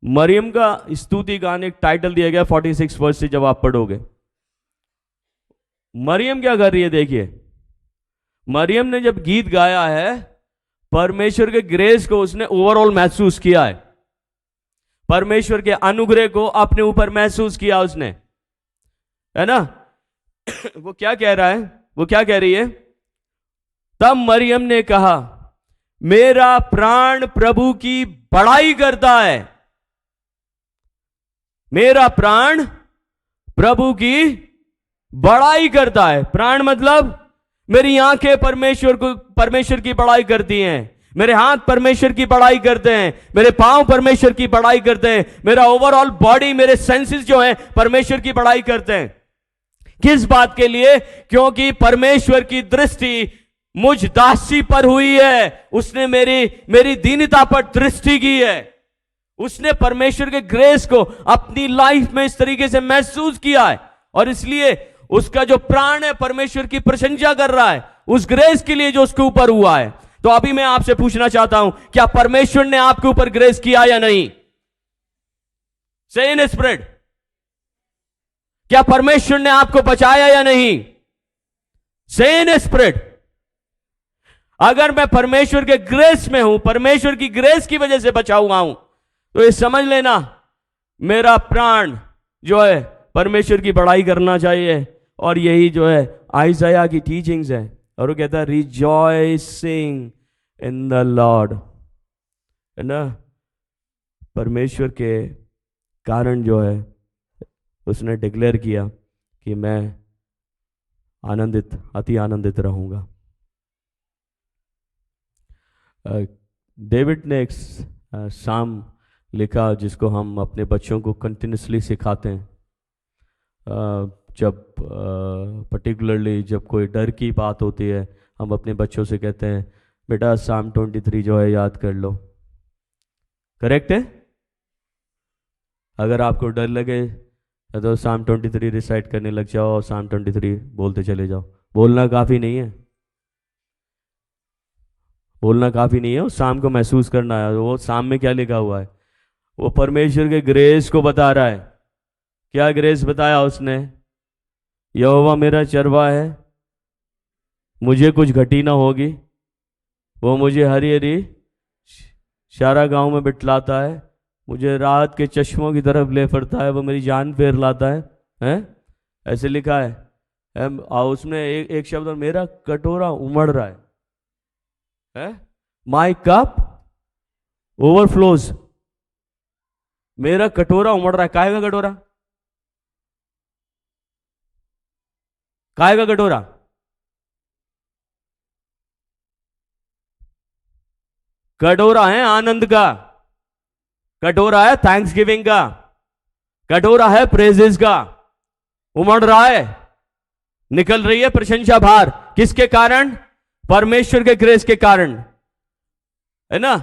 Maryam का स्तुति गान एक टाइटल दिया गया 46 वर्स से। जब आप पढ़ोगे मरियम क्या कर रही है, देखिए मरियम ने जब गीत गाया है, परमेश्वर के ग्रेस को उसने ओवरऑल महसूस किया है, परमेश्वर के अनुग्रह को अपने ऊपर महसूस किया उसने, है ना। वो क्या कह रहा है, वो क्या कह रही है? तब मरियम ने कहा मेरा प्राण प्रभु की बड़ाई करता है, मेरा प्राण प्रभु की बड़ाई करता है। प्राण मतलब मेरी आंखें परमेश्वर की बड़ाई करती हैं, मेरे हाथ परमेश्वर की बड़ाई करते हैं, मेरे पांव परमेश्वर की बड़ाई करते हैं, मेरा ओवरऑल बॉडी, मेरे सेंसेस जो है परमेश्वर की बड़ाई करते हैं। किस बात के लिए? क्योंकि परमेश्वर की दृष्टि मुझ दासी पर हुई है, उसने मेरी दीनता पर दृष्टि की है, उसने परमेश्वर के ग्रेस को अपनी लाइफ में इस तरीके से महसूस किया है और इसलिए उसका जो प्राण है परमेश्वर की प्रशंसा कर रहा है उस ग्रेस के लिए जो उसके ऊपर हुआ है। तो अभी मैं आपसे पूछना चाहता हूं, क्या परमेश्वर ने आपके ऊपर ग्रेस किया या नहीं? से इन स्पिरिट, क्या परमेश्वर ने आपको बचाया या नहीं? से इन स्पिरिट। अगर मैं परमेश्वर के ग्रेस में हूं, परमेश्वर की ग्रेस की वजह से बचा हुआ हूं, तो ये समझ लेना मेरा प्राण जो है परमेश्वर की बड़ाई करना चाहिए। और यही जो है आइज़ाया की टीचिंग्स है। और वो कहता है रिजॉइसिंग इन द लॉर्ड, है ना। परमेश्वर के कारण जो है उसने डिक्लेयर किया कि मैं आनंदित, अति आनंदित रहूंगा। डेविड ने एक साम लिखा जिसको हम अपने बच्चों को कंटिन्यूसली सिखाते हैं। जब पर्टिकुलरली जब कोई डर की बात होती है, हम अपने बच्चों से कहते हैं बेटा साम 23 जो है याद कर लो। करेक्ट है? अगर आपको डर लगे तो साम 23 रिसाइट करने लग जाओ और साम 23 बोलते चले जाओ। बोलना काफ़ी नहीं है, बोलना काफ़ी नहीं है, उस साम को महसूस करना है। वो साम में क्या लिखा हुआ है? वो परमेश्वर के ग्रेस को बता रहा है। क्या ग्रेस बताया उसने? यहोवा मेरा चरवा है, मुझे कुछ घटी ना होगी। वो मुझे हरी हरी शारा गांव में बिठलाता है, मुझे रात के चश्मों की तरफ ले फिरता है, वो मेरी जान फेर लाता है, हैं? ऐसे लिखा है। उसमें एक शब्द और, मेरा कटोरा उमड़ रहा है, माई कप ओवरफ्लोज। मेरा कटोरा उमड़ रहा है। काहे का कटोरा? काहे का कटोरा? कटोरा है आनंद का, कटोरा है थैंक्स गिविंग का, कटोरा है प्रेजेस का। उमड़ रहा है, निकल रही है प्रशंसा बाहर। किसके कारण? परमेश्वर के ग्रेस के कारण, है ना।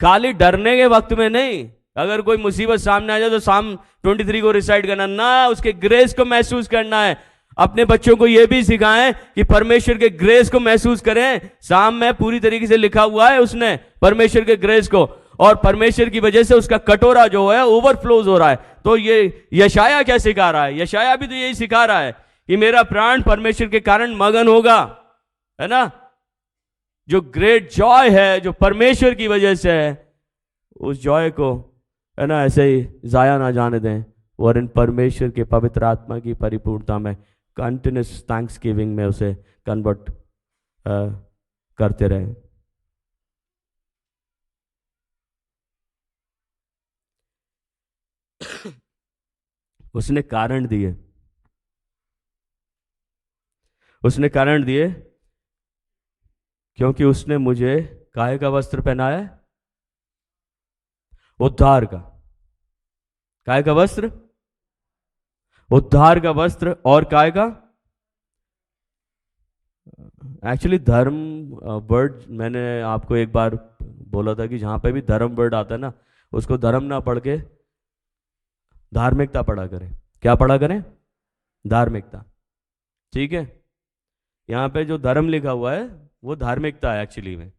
खाली डरने के वक्त में नहीं, अगर कोई मुसीबत सामने आ जाए तो साम 23 को रिसाइट करना ना, उसके ग्रेस को महसूस करना है। अपने बच्चों को यह भी सिखाएं कि परमेश्वर के ग्रेस को महसूस करें। साम में पूरी तरीके से लिखा हुआ है उसने परमेश्वर के ग्रेस को, और परमेश्वर की वजह से उसका कटोरा जो है ओवरफ्लोज हो रहा है। तो ये यशाया क्या सिखा रहा है? यशाया भी तो यही सिखा रहा है कि मेरा प्राण परमेश्वर के कारण मगन होगा, है ना। जो ग्रेट जॉय है जो परमेश्वर की वजह से है, उस जॉय को, है ना, ऐसे ही जाया ना जाने दें, और इन परमेश्वर के पवित्र आत्मा की परिपूर्णता में कंटिन्यूस थैंक्स गिविंग में उसे कन्वर्ट करते रहें। उसने कारण दिए, उसने कारण दिए क्योंकि उसने मुझे काहे का वस्त्र पहनाया है? उद्धार का। काहे का वस्त्र? उद्धार का वस्त्र। और काहे का? एक्चुअली धर्म वर्ड मैंने आपको एक बार बोला था कि जहां पे भी धर्म वर्ड आता है ना, उसको धर्म ना पढ़ के धार्मिकता पढ़ा करें। क्या पढ़ा करें? धार्मिकता। ठीक है। यहां पे जो धर्म लिखा हुआ है वो धार्मिकता है एक्चुअली में।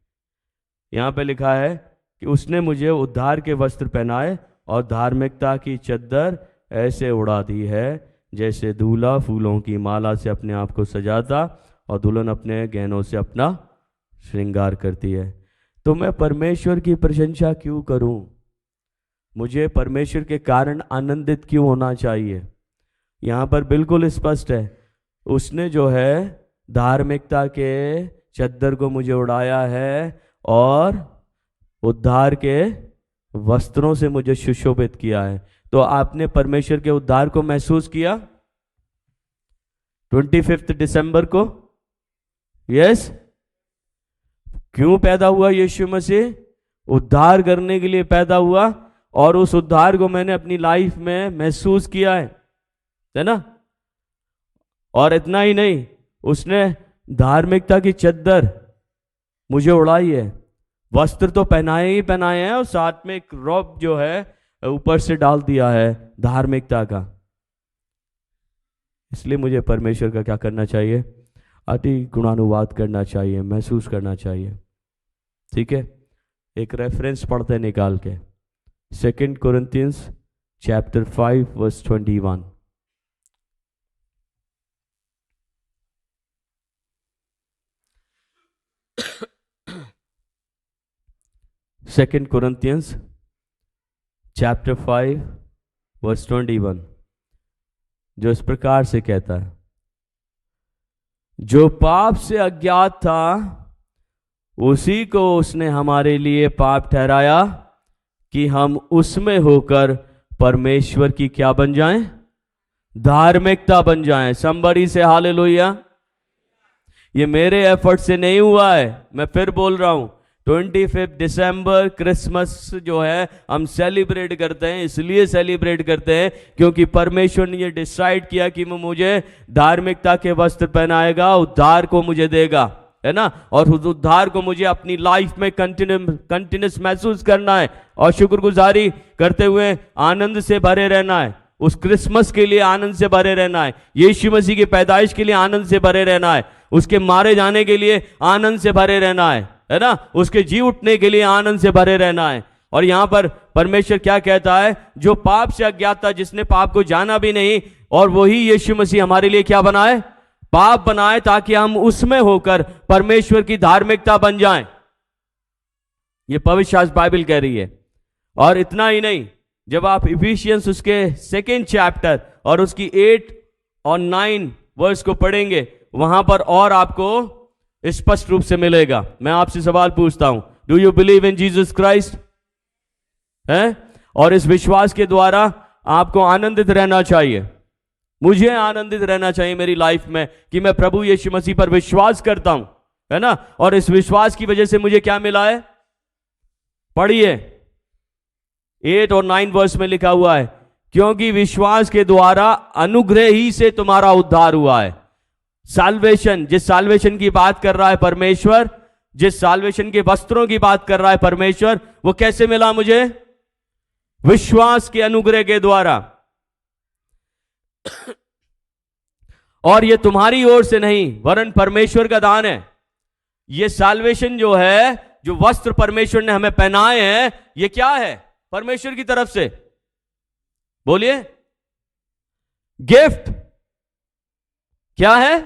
यहां पे लिखा है कि उसने मुझे उद्धार के वस्त्र पहनाए और धार्मिकता की चद्दर ऐसे उड़ा दी है जैसे दूल्हा फूलों की माला से अपने आप को सजाता और दुल्हन अपने गहनों से अपना श्रृंगार करती है। तो मैं परमेश्वर की प्रशंसा क्यों करूं? मुझे परमेश्वर के कारण आनंदित क्यों होना चाहिए? यहाँ पर बिल्कुल स्पष्ट है, उसने जो है धार्मिकता के चद्दर को मुझे उड़ाया है और उद्धार के वस्त्रों से मुझे सुशोभित किया है। तो आपने परमेश्वर के उद्धार को महसूस किया 25 दिसंबर को? यस। क्यों पैदा हुआ यीशु मसीह? उद्धार करने के लिए पैदा हुआ, और उस उद्धार को मैंने अपनी लाइफ में महसूस किया है ना। और इतना ही नहीं, उसने धार्मिकता की चद्दर मुझे उड़ाई है। वस्त्र तो पहनाए ही पहनाए हैं, और साथ में एक रॉब जो है ऊपर से डाल दिया है धार्मिकता का। इसलिए मुझे परमेश्वर का क्या करना चाहिए? अति गुणानुवाद करना चाहिए, महसूस करना चाहिए। ठीक है। एक रेफरेंस पढ़ते हैं निकाल के, 2 Corinthians chapter 5 verse 21। Second Corinthians chapter 5 verse 21। जो इस प्रकार से कहता है, जो पाप से अज्ञात था उसी को उसने हमारे लिए पाप ठहराया कि हम उसमें होकर परमेश्वर की क्या बन जाएं? धार्मिकता बन जाएं। समबड़ी से हालेलुया। ये मेरे एफर्ट से नहीं हुआ है, मैं फिर बोल रहा हूं। 25 दिसंबर क्रिसमस जो है हम सेलिब्रेट करते हैं, इसलिए सेलिब्रेट करते हैं क्योंकि परमेश्वर ने ये डिसाइड किया कि वो मुझे धार्मिकता के वस्त्र पहनाएगा, उद्धार को मुझे देगा, है ना। और उस उद्धार को मुझे अपनी लाइफ में कंटिन्यूस महसूस करना है और शुक्रगुजारी करते हुए आनंद से भरे रहना है। उस क्रिसमस के लिए आनंद से भरे रहना है, यीशु मसीह की पैदाइश के लिए आनंद से भरे रहना है, उसके मारे जाने के लिए आनंद से भरे रहना है ना, उसके जी उठने के लिए आनंद से भरे रहना है। और यहां पर परमेश्वर क्या कहता है? जो पाप से अज्ञात था, जिसने पाप को जाना भी नहीं, और वही यीशु मसीह हमारे लिए क्या बनाए? पाप बनाए, ताकि हम उसमें होकर परमेश्वर की धार्मिकता बन जाएं। ये पवित्र शास्त्र बाइबल कह रही है। और इतना ही नहीं, जब आप इफिशियंस उसके 2nd चैप्टर और उसकी 8 और 9 वर्स को पढ़ेंगे, वहां पर और आपको स्पष्ट रूप से मिलेगा। मैं आपसे सवाल पूछता हूं, do you believe in Jesus Christ? है? और इस विश्वास के द्वारा आपको आनंदित रहना चाहिए। मुझे आनंदित रहना चाहिए मेरी लाइफ में कि मैं प्रभु यीशु मसीह पर विश्वास करता हूं, है ना। और इस विश्वास की वजह से मुझे क्या मिला है? पढ़िए 8 और 9 वर्स में लिखा हुआ है, क्योंकि विश्वास के द्वारा अनुग्रह ही से तुम्हारा उद्धार हुआ है। साल्वेशन, जिस साल्वेशन की बात कर रहा है परमेश्वर, जिस साल्वेशन के वस्त्रों की बात कर रहा है परमेश्वर, वो कैसे मिला मुझे? विश्वास के अनुग्रह के द्वारा। और ये तुम्हारी ओर से नहीं, वरन परमेश्वर का दान है। ये साल्वेशन जो है, जो वस्त्र परमेश्वर ने हमें पहनाए हैं, ये क्या है? परमेश्वर की तरफ से। बोलिए, गिफ्ट। क्या है?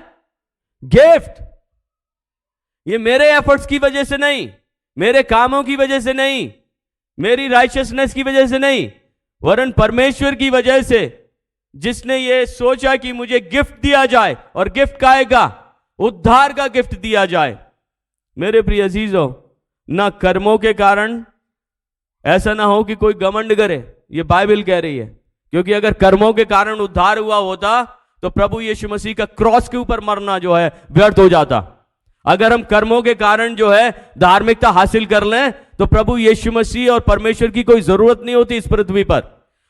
गिफ्ट। ये मेरे एफर्ट्स की वजह से नहीं, मेरे कामों की वजह से नहीं, मेरी राइचियसनेस की वजह से नहीं, वरन परमेश्वर की वजह से, जिसने ये सोचा कि मुझे गिफ्ट दिया जाए। और गिफ्ट का आएगा? उद्धार का गिफ्ट दिया जाए। मेरे प्रिय अजीजों, ना कर्मों के कारण ऐसा ना हो कि कोई घमंड करे, ये बाइबल कह रही है। क्योंकि अगर कर्मों के कारण उद्धार हुआ होता तो प्रभु यीशु मसीह का क्रॉस के ऊपर मरना जो है व्यर्थ हो जाता। अगर हम कर्मों के कारण जो है धार्मिकता हासिल कर लें तो प्रभु यीशु मसीह और परमेश्वर की कोई जरूरत नहीं होती इस पृथ्वी पर।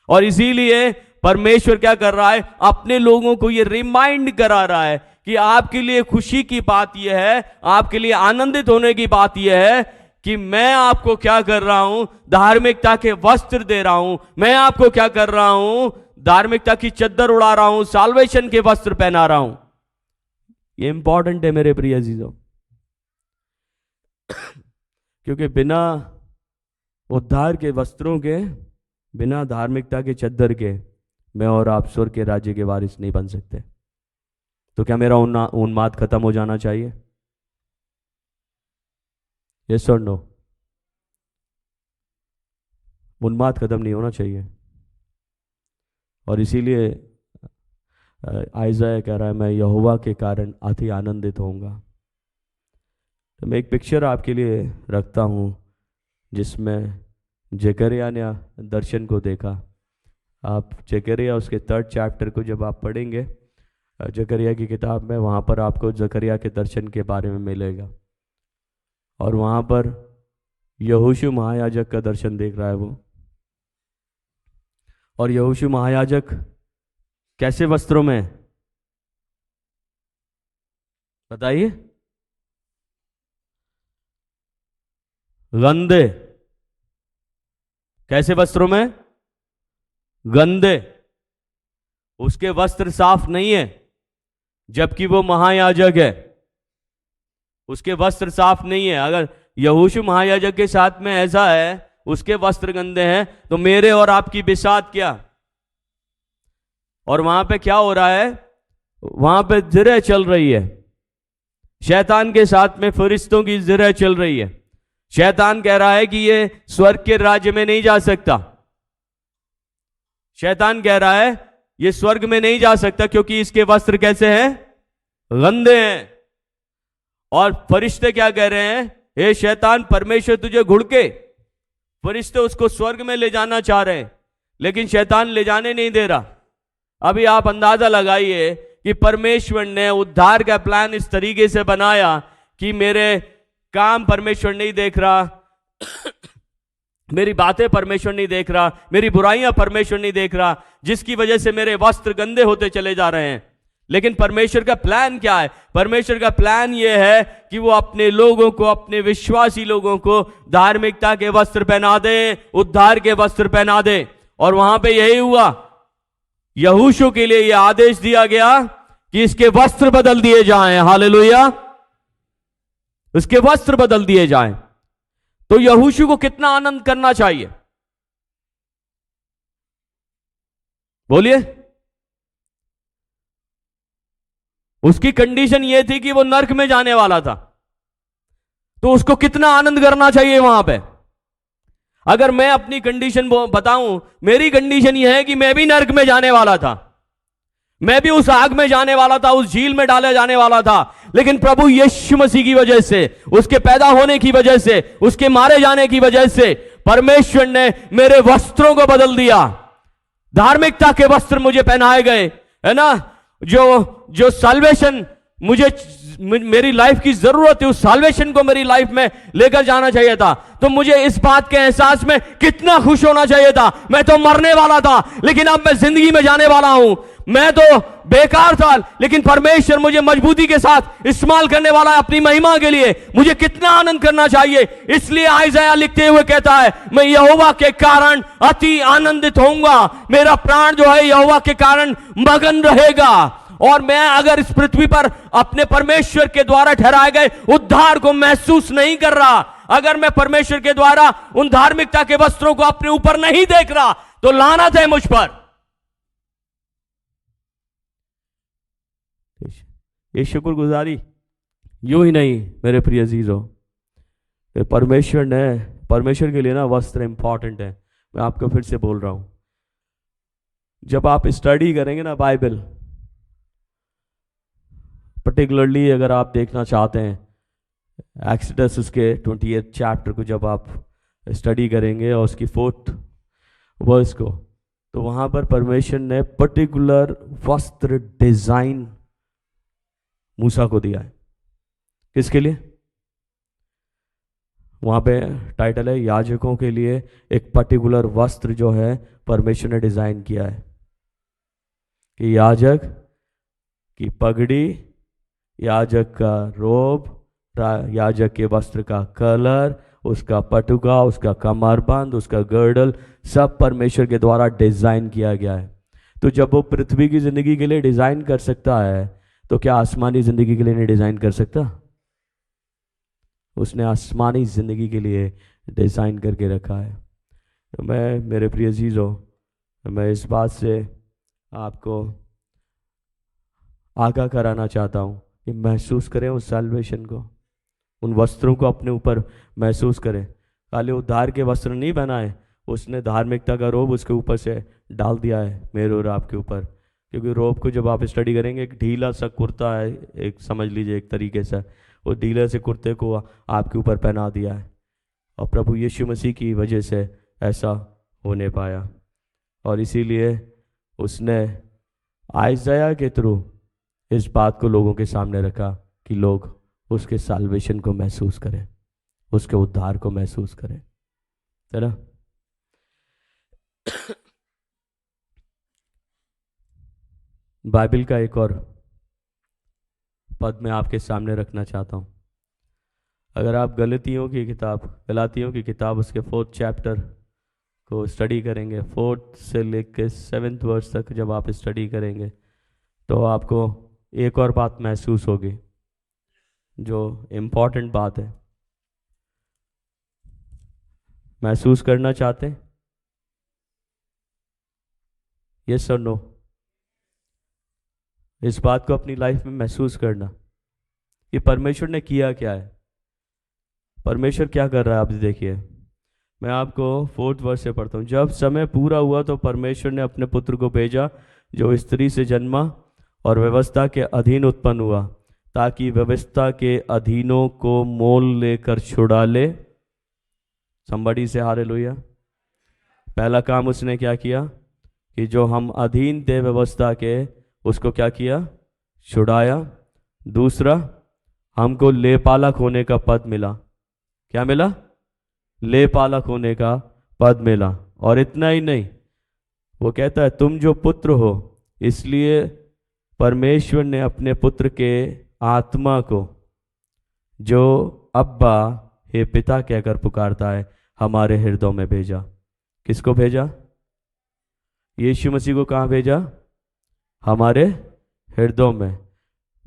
और इसीलिए परमेश्वर क्या कर रहा है? अपने लोगों को यह रिमाइंड करा रहा है कि आपके लिए खुशी की बात यह है, आपके लिए आनंदित होने की बात यह है कि मैं आपको क्या कर रहा हूं? धार्मिकता के वस्त्र दे रहा हूं। मैं आपको क्या कर रहा हूं? धार्मिकता की चद्दर उड़ा रहा हूं, साल्वेशन के वस्त्र पहना रहा हूं। ये इंपॉर्टेंट है मेरे प्रिय अजीजों, क्योंकि बिना उद्धार के वस्त्रों के, बिना धार्मिकता के चद्दर के, मैं और आप स्वर्ग के राज्य के वारिस नहीं बन सकते। तो क्या मेरा उन्माद खत्म हो जाना चाहिए? यस और नो? उन्माद खत्म नहीं होना चाहिए। और इसीलिए आइज़ाया कह रहा है, मैं यहोवा के कारण अति आनंदित होऊंगा। तो मैं एक पिक्चर आपके लिए रखता हूँ जिसमें जकरिया ने दर्शन को देखा। आप जकरिया उसके 3rd चैप्टर को जब आप पढ़ेंगे जकरिया की किताब में, वहाँ पर आपको जकरिया के दर्शन के बारे में मिलेगा। और वहाँ पर यहोशू महायाजक का दर्शन देख रहा है वो। और यहोशू महायाजक कैसे वस्त्रों में? बताइए। गंदे। कैसे वस्त्रों में? गंदे। उसके वस्त्र साफ नहीं है, जबकि वो महायाजक है। उसके वस्त्र साफ नहीं है। अगर यहोशू महायाजक के साथ में ऐसा है, उसके वस्त्र गंदे हैं, तो मेरे और आपकी बिसात क्या? और वहां पे क्या हो रहा है? वहां पे जिरह चल रही है। शैतान के साथ में फरिश्तों की जिरह चल रही है। शैतान कह रहा है कि ये स्वर्ग के राज्य में नहीं जा सकता। शैतान कह रहा है ये स्वर्ग में नहीं जा सकता, क्योंकि इसके वस्त्र कैसे हैं? गंदे हैं। और फरिश्ते क्या कह रहे हैं? हे शैतान, परमेश्वर तुझे घुड़के। फरिश्ते उसको स्वर्ग में ले जाना चाह रहे हैं, लेकिन शैतान ले जाने नहीं दे रहा। अभी आप अंदाजा लगाइए कि परमेश्वर ने उद्धार का प्लान इस तरीके से बनाया कि मेरे काम परमेश्वर नहीं देख रहा, मेरी बातें परमेश्वर नहीं देख रहा, मेरी बुराइयां परमेश्वर नहीं देख रहा, जिसकी वजह से मेरे वस्त्र गंदे होते चले जा रहे हैं। लेकिन परमेश्वर का प्लान क्या है? परमेश्वर का प्लान यह है कि वो अपने लोगों को, अपने विश्वासी लोगों को धार्मिकता के वस्त्र पहना दे, उद्धार के वस्त्र पहना दे। और वहां पे यही हुआ। यहोशू के लिए यह आदेश दिया गया कि इसके वस्त्र बदल दिए जाएं। हालेलुया, उसके वस्त्र बदल दिए जाएं। तो यहोशू को कितना आनंद करना चाहिए? बोलिए। उसकी कंडीशन यह थी कि वो नरक में जाने वाला था, तो उसको कितना आनंद करना चाहिए वहां पे? अगर मैं अपनी कंडीशन बताऊं, मेरी कंडीशन यह है कि मैं भी नरक में जाने वाला था, मैं भी उस आग में जाने वाला था, उस झील में डाले जाने वाला था। लेकिन प्रभु यीशु मसीह की वजह से, उसके पैदा होने की वजह से, उसके मारे जाने की वजह से परमेश्वर ने मेरे वस्त्रों को बदल दिया। धार्मिकता के वस्त्र मुझे पहनाए गए, है ना। जो साल्वेशन मुझे, मेरी लाइफ की जरूरत है, उस साल्वेशन को मेरी लाइफ में लेकर जाना चाहिए था। तो मुझे इस बात के एहसास में कितना खुश होना चाहिए था। मैं तो मरने वाला था, लेकिन अब मैं जिंदगी में जाने वाला हूं। मैं तो बेकार था, लेकिन परमेश्वर मुझे मजबूती के साथ इस्तेमाल करने वाला है अपनी महिमा के लिए। मुझे कितना आनंद करना चाहिए। इसलिए आइज़ाया लिखते हुए कहता है, मैं यहोवा के कारण अति आनंदित होऊंगा। मेरा प्राण जो है यहोवा के कारण मगन रहेगा। और मैं अगर इस पृथ्वी पर अपने परमेश्वर के द्वारा ठहराए गए उद्धार को महसूस नहीं कर रहा, अगर मैं परमेश्वर के द्वारा उन धार्मिकता के वस्त्रों को अपने ऊपर नहीं देख रहा, तो लानत है मुझ पर। ये शुक्रगुजारी यूं ही नहीं मेरे प्रिय अजीजों, परमेश्वर के लिए ना वस्त्र इंपॉर्टेंट है। मैं आपको फिर से बोल रहा हूं, जब आप स्टडी करेंगे ना बाइबल, पर्टिकुलरली अगर आप देखना चाहते हैं एक्सोडस उसके 20th चैप्टर को, जब आप स्टडी करेंगे और उसकी 4th वर्स को, तो वहां पर परमेश्वर ने पर्टिकुलर वस्त्र डिजाइन मूसा को दिया है। किसके लिए? वहां पे टाइटल है याजकों के लिए एक पर्टिकुलर वस्त्र जो है परमेश्वर ने डिजाइन किया है कि याजक की पगड़ी, याजक का रोब, याजक के वस्त्र का कलर, उसका पटुका, उसका कमरबंद, उसका गर्डल, सब परमेश्वर के द्वारा डिजाइन किया गया है। तो जब वो पृथ्वी की जिंदगी के लिए डिजाइन कर सकता है, तो क्या आसमानी जिंदगी के लिए नहीं डिजाइन कर सकता? उसने आसमानी जिंदगी के लिए डिजाइन करके रखा है। तो मैं, मेरे प्रिय अजीजों, मैं इस बात से आपको आगाह कराना चाहता हूं कि महसूस करें उस सैल्वेशन को, उन वस्त्रों को अपने ऊपर महसूस करें। खाली उद्धार के वस्त्र नहीं बनाए, उसने धार्मिकता का रोब उसके ऊपर से डाल दिया है, मेरे और आपके ऊपर। क्योंकि रोब को जब आप स्टडी करेंगे, एक ढीला सा कुर्ता है, एक समझ लीजिए एक तरीके से, वो ढीले से कुर्ते को आपके ऊपर पहना दिया है। और प्रभु यीशु मसीह की वजह से ऐसा होने पाया। और इसीलिए उसने आइज़ाया के थ्रू इस बात को लोगों के सामने रखा कि लोग उसके साल्वेशन को महसूस करें, उसके उद्धार को महसूस करें, है ना। बाइबल का एक और पद मैं आपके सामने रखना चाहता हूं। अगर आप गलातियों की किताब उसके 4th चैप्टर को स्टडी करेंगे, 4th से लेकर 7th वर्स तक जब आप स्टडी करेंगे, तो आपको एक और बात महसूस होगी जो इम्पोर्टेंट बात है। महसूस करना चाहते हैं? यस और नो? इस बात को अपनी लाइफ में महसूस करना कि परमेश्वर ने किया क्या है, परमेश्वर क्या कर रहा है। आप देखिए, मैं आपको 4th वर्स से पढ़ता हूँ। जब समय पूरा हुआ तो परमेश्वर ने अपने पुत्र को भेजा, जो स्त्री से जन्मा और व्यवस्था के अधीन उत्पन्न हुआ, ताकि व्यवस्था के अधीनों को मोल लेकर छुड़ा ले। संबड़ी से हालेलुया। पहला काम उसने क्या किया कि जो हम अधीन थे व्यवस्था के, उसको क्या किया? छुड़ाया। दूसरा, हमको लेपालक होने का पद मिला। क्या मिला? लेपालक होने का पद मिला। और इतना ही नहीं, वो कहता है तुम जो पुत्र हो, इसलिए परमेश्वर ने अपने पुत्र के आत्मा को, जो अब्बा हे पिता कहकर पुकारता है, हमारे हृदय में भेजा। किसको भेजा? यीशु मसीह को कहाँ भेजा? हमारे हृदय में।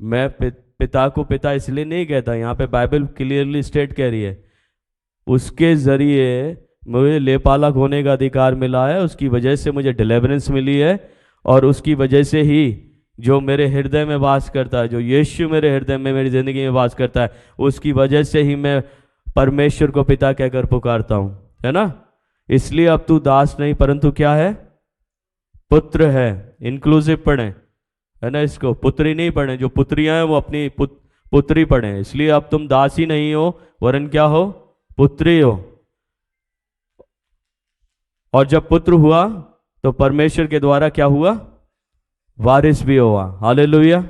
मैं पिता को पिता इसलिए नहीं कहता, यहाँ पे बाइबल क्लियरली स्टेट कह रही है, उसके जरिए मुझे लेपालक होने का अधिकार मिला है, उसकी वजह से मुझे डिलीवरेंस मिली है, और उसकी वजह से ही जो मेरे हृदय में वास करता है, जो यीशु मेरे हृदय में, मेरी ज़िंदगी में वास करता है, उसकी वजह से ही मैं परमेश्वर को पिता कहकर पुकारता हूँ, है ना। इसलिए अब तू दास नहीं परंतु क्या है? पुत्र है। इंक्लूसिव पढ़ें, है ना, इसको पुत्री नहीं पढ़ें। जो पुत्रियां हैं वो अपनी पुत्री पढ़ें। इसलिए अब तुम दास ही नहीं हो वरन क्या हो? पुत्री हो। और जब पुत्र हुआ तो परमेश्वर के द्वारा क्या हुआ? वारिस भी हुआ। हालेलुया।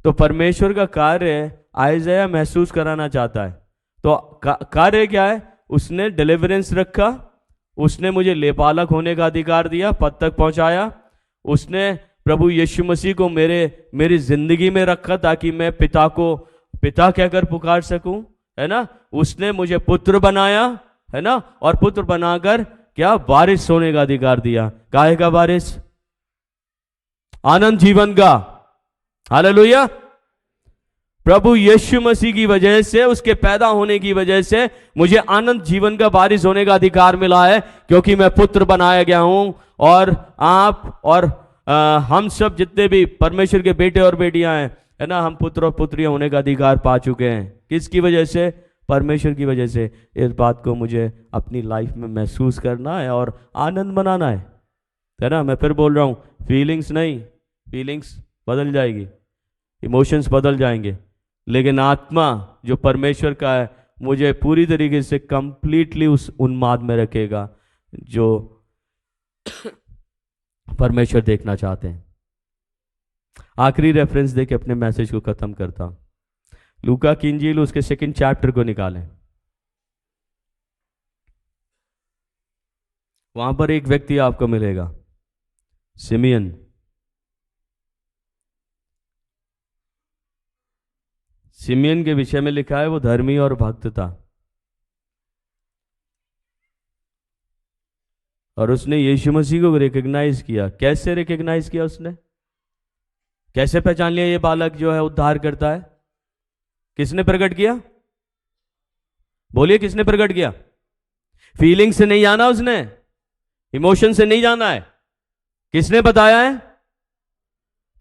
तो परमेश्वर का कार्य आइज़ाया महसूस कराना चाहता है। तो कार्य क्या है? उसने डिलीवरेंस रखा, उसने मुझे लेपालक होने का अधिकार दिया, पद तक पहुंचाया। उसने प्रभु यीशु मसीह को मेरी जिंदगी में रखा ताकि मैं पिता को पिता कहकर पुकार सकूं, है ना। उसने मुझे पुत्र बनाया, है ना, और पुत्र बनाकर क्या? वारिस होने का अधिकार दिया। काहे का वारिस? आनंद जीवन का। हालेलुया। प्रभु यीशु मसीह की वजह से, उसके पैदा होने की वजह से मुझे आनंद जीवन का वारिस होने का अधिकार मिला है, क्योंकि मैं पुत्र बनाया गया हूं। और आप और हम सब जितने भी परमेश्वर के बेटे और बेटियां हैं, है ना, हम पुत्र और पुत्रियां होने का अधिकार पा चुके हैं। किसकी वजह से? परमेश्वर की वजह से। इस बात को मुझे अपनी लाइफ में महसूस करना है और आनंद मनाना है ना। मैं फिर बोल रहा हूँ, फीलिंग्स नहीं, फीलिंग्स बदल जाएगी, इमोशंस बदल जाएंगे, लेकिन आत्मा जो परमेश्वर का है मुझे पूरी तरीके से कंप्लीटली उस उन्माद में रखेगा जो परमेश्वर देखना चाहते हैं। आखिरी रेफरेंस देके अपने मैसेज को खत्म करता हूं। लूका की इंजील उसके 2 चैप्टर को निकालें। वहां पर एक व्यक्ति आपको मिलेगा, सिमियन। सिमियन के विषय में लिखा है वो धर्मी और भक्त था, और उसने यीशु मसीह को रिकॉग्नाइज किया। कैसे रिकॉग्नाइज किया उसने? कैसे पहचान लिया ये बालक जो है उद्धार करता है? किसने प्रकट किया? बोलिए, किसने प्रकट किया? फीलिंग से नहीं जाना उसने, इमोशन से नहीं जाना है। किसने बताया है?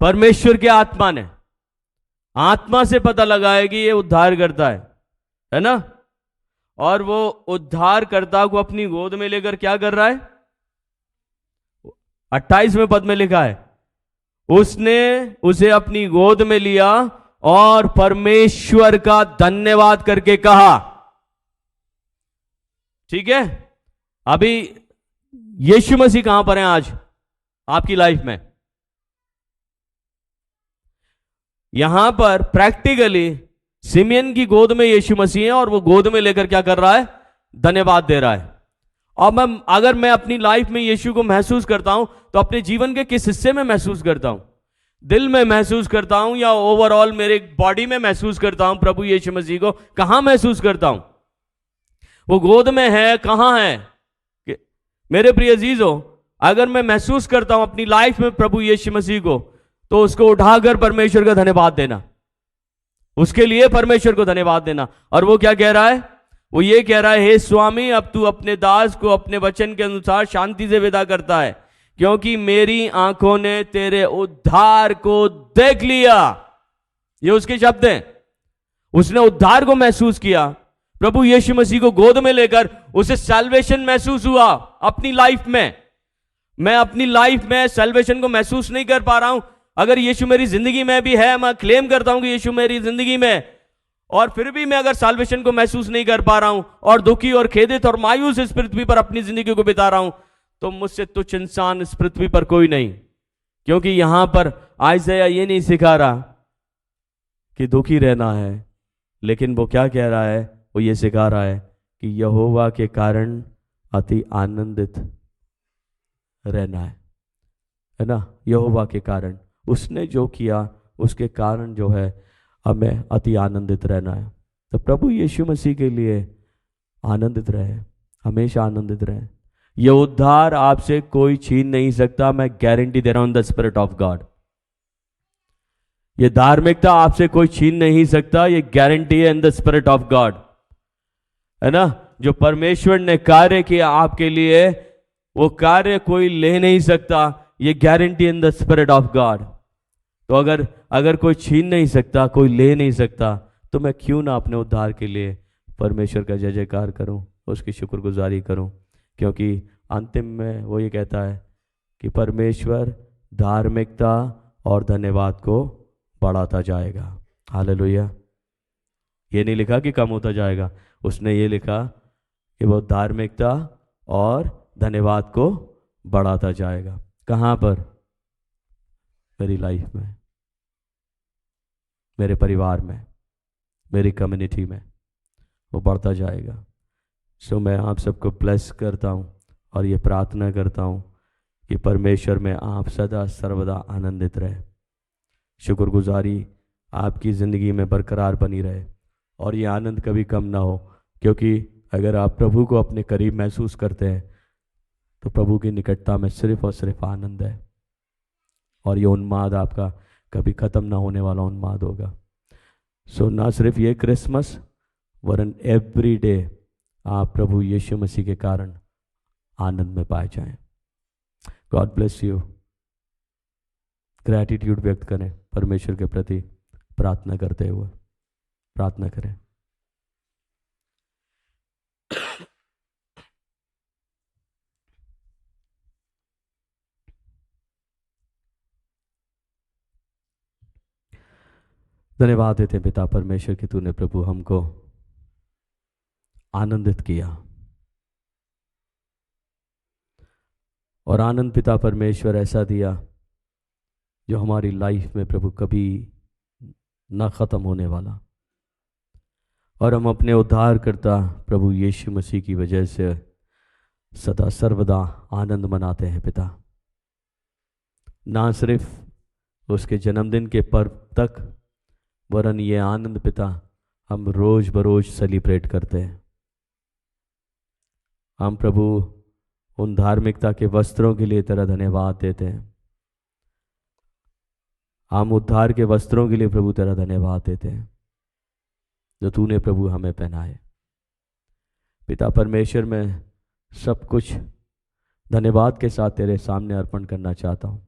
परमेश्वर के आत्मा ने। आत्मा से पता लगा है कि ये उद्धार करता है ना। और वो उद्धारकर्ता को अपनी गोद में लेकर क्या कर रहा है? 28वें पद में लिखा है, उसने उसे अपनी गोद में लिया और परमेश्वर का धन्यवाद करके कहा। ठीक है। अभी यीशु मसीह कहां पर हैं आज आपकी लाइफ में? यहां पर प्रैक्टिकली सिमियन की गोद में यीशु मसीह है, और वो गोद में लेकर क्या कर रहा है? धन्यवाद दे रहा है। और अगर मैं अपनी लाइफ में यीशु को महसूस करता हूं तो अपने जीवन के किस हिस्से में महसूस करता हूं? दिल में महसूस करता हूं या ओवरऑल मेरे बॉडी में महसूस करता हूं? प्रभु यीशु मसीह को कहां महसूस करता हूं? वो गोद में है, कहां है? मेरे प्रिय अजीजों, अगर मैं महसूस करता हूं अपनी लाइफ में प्रभु यीशु मसीह को, तो उसको उठाकर परमेश्वर का धन्यवाद देना, उसके लिए परमेश्वर को धन्यवाद देना। और वो क्या कह रहा है? वो ये कह रहा है, हे स्वामी, अब तू अपने दास को अपने वचन के अनुसार शांति से विदा करता है, क्योंकि मेरी आंखों ने तेरे उद्धार को देख लिया। ये उसके शब्द हैं। उसने उद्धार को महसूस किया। प्रभु यीशु मसीह को गोद में लेकर उसे सैल्वेशन महसूस हुआ अपनी लाइफ में। मैं अपनी लाइफ में सैल्वेशन को महसूस नहीं कर पा रहा हूं। अगर यीशु मेरी जिंदगी में भी है, मैं क्लेम करता हूं कि यीशु मेरी जिंदगी में, और फिर भी मैं अगर सैल्वेशन को महसूस नहीं कर पा रहा हूं और दुखी और खेदित और मायूस इस पृथ्वी पर अपनी जिंदगी को बिता रहा हूं, तो मुझसे तुच्छ इंसान इस पृथ्वी पर कोई नहीं। क्योंकि यहां पर आइज़ाया ये नहीं सिखा रहा कि दुखी रहना है, लेकिन वो क्या कह रहा है, वो ये सिखा रहा है कि यहोवा के कारण अति आनंदित रहना है ना। यहोवा के कारण, उसने जो किया उसके कारण जो है हमें अति आनंदित रहना है। तो प्रभु यीशु मसीह के लिए आनंदित रहे, हमेशा आनंदित रहे। यह उद्धार आपसे कोई छीन नहीं सकता, मैं गारंटी दे रहा हूं, द स्पिरिट ऑफ गॉड। ये धार्मिकता आपसे कोई छीन नहीं सकता, ये गारंटी है in the spirit of God, है ना। जो परमेश्वर ने कार्य किया आपके लिए, वो कार्य कोई ले नहीं सकता, ये guarantee in the spirit of God. तो अगर कोई छीन नहीं सकता, कोई ले नहीं सकता, तो मैं क्यों ना अपने उद्धार के लिए परमेश्वर का जय जयकार करूं, उसकी शुक्रगुजारी करूं। क्योंकि अंतिम में वो ये कहता है कि परमेश्वर धार्मिकता और धन्यवाद को बढ़ाता जाएगा। हालेलुया। ये नहीं लिखा कि कम होता जाएगा, उसने ये लिखा कि वो धार्मिकता और धन्यवाद को बढ़ाता जाएगा। कहाँ पर? मेरी लाइफ में, मेरे परिवार में, मेरी कम्युनिटी में वो बढ़ता जाएगा। सो मैं आप सबको ब्लेस करता हूँ और ये प्रार्थना करता हूँ कि परमेश्वर में आप सदा सर्वदा आनंदित रहे, शुक्रगुजारी आपकी ज़िंदगी में बरकरार बनी रहे और ये आनंद कभी कम ना हो। क्योंकि अगर आप प्रभु को अपने करीब महसूस करते हैं तो प्रभु की निकटता में सिर्फ और सिर्फ आनंद है, और ये उन्माद आपका कभी ख़त्म ना होने वाला उन्माद होगा। सो ना सिर्फ ये क्रिसमस, वरन एवरी डे आप प्रभु यीशु मसीह के कारण आनंद में पाए जाएं। God bless you. ग्रैटिट्यूड व्यक्त करें परमेश्वर के प्रति, प्रार्थना करते हुए प्रार्थना करें। धन्यवाद देते पिता परमेश्वर कि तूने प्रभु हमको आनंदित किया, और आनंद पिता परमेश्वर ऐसा दिया जो हमारी लाइफ में प्रभु कभी ना ख़त्म होने वाला, और हम अपने उद्धारकर्ता प्रभु यीशु मसीह की वजह से सदा सर्वदा आनंद मनाते हैं पिता। ना सिर्फ उसके जन्मदिन के पर्व तक, वरन ये आनंद पिता हम रोज बरोज सेलिब्रेट करते हैं। हम प्रभु उन धार्मिकता के वस्त्रों के लिए तेरा धन्यवाद देते हैं। हम उद्धार के वस्त्रों के लिए प्रभु तेरा धन्यवाद देते हैं जो तूने प्रभु हमें पहनाए। पिता परमेश्वर, मैं सब कुछ धन्यवाद के साथ तेरे सामने अर्पण करना चाहता हूँ।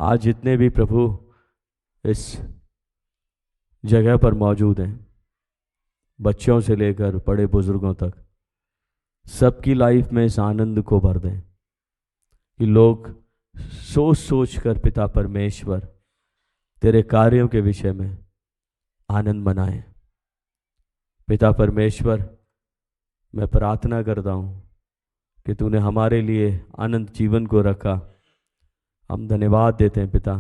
आज जितने भी प्रभु इस जगह पर मौजूद हैं, बच्चों से लेकर बड़े बुजुर्गों तक, सबकी लाइफ में इस आनंद को भर दें कि लोग सोच सोच कर पिता परमेश्वर तेरे कार्यों के विषय में आनंद मनाएं। पिता परमेश्वर, मैं प्रार्थना करता हूँ कि तूने हमारे लिए आनंद जीवन को रखा। हम धन्यवाद देते हैं पिता,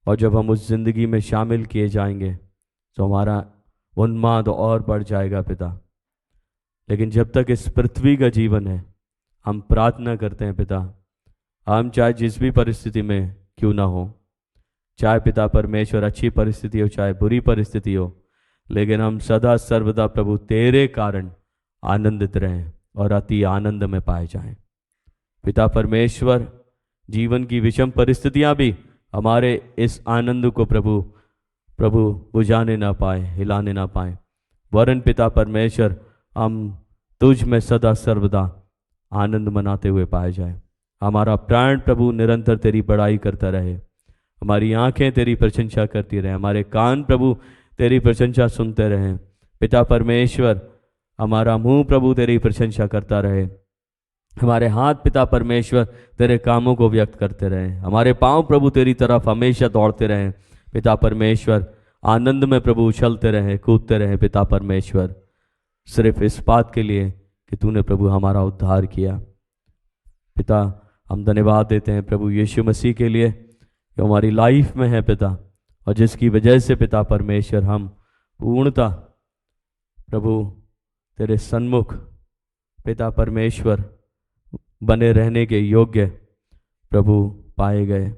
और जब हम उस जिंदगी में शामिल किए जाएंगे तो हमारा उन्माद और बढ़ जाएगा पिता। लेकिन जब तक इस पृथ्वी का जीवन है, हम प्रार्थना करते हैं पिता, हम चाहे जिस भी परिस्थिति में क्यों ना हो, चाहे पिता परमेश्वर अच्छी परिस्थिति हो चाहे बुरी परिस्थिति हो, लेकिन हम सदा सर्वदा प्रभु तेरे कारण आनंदित रहें और अति आनंद में पाए जाएं। पिता परमेश्वर, जीवन की विषम परिस्थितियां भी हमारे इस आनंद को प्रभु बुझाने ना पाए, हिलाने ना पाए, वरन पिता परमेश्वर हम तुझ में सदा सर्वदा आनंद मनाते हुए पाए जाए। हमारा प्राण प्रभु निरंतर तेरी बड़ाई करता रहे, हमारी आंखें तेरी प्रशंसा करती रहे, हमारे कान प्रभु तेरी प्रशंसा सुनते रहें। पिता परमेश्वर, हमारा मुंह प्रभु तेरी प्रशंसा करता रहे, हमारे हाथ पिता परमेश्वर तेरे कामों को व्यक्त करते रहें, हमारे पांव प्रभु तेरी तरफ हमेशा दौड़ते रहें पिता परमेश्वर, आनंद में प्रभु उछलते रहें, कूदते रहें पिता परमेश्वर, सिर्फ इस बात के लिए कि तूने प्रभु हमारा उद्धार किया। पिता हम धन्यवाद देते हैं प्रभु यीशु मसीह के लिए जो हमारी लाइफ में है पिता, और जिसकी वजह से पिता परमेश्वर हम पूर्णता प्रभु तेरे सन्मुख पिता परमेश्वर बने रहने के योग्य प्रभु पाए गए।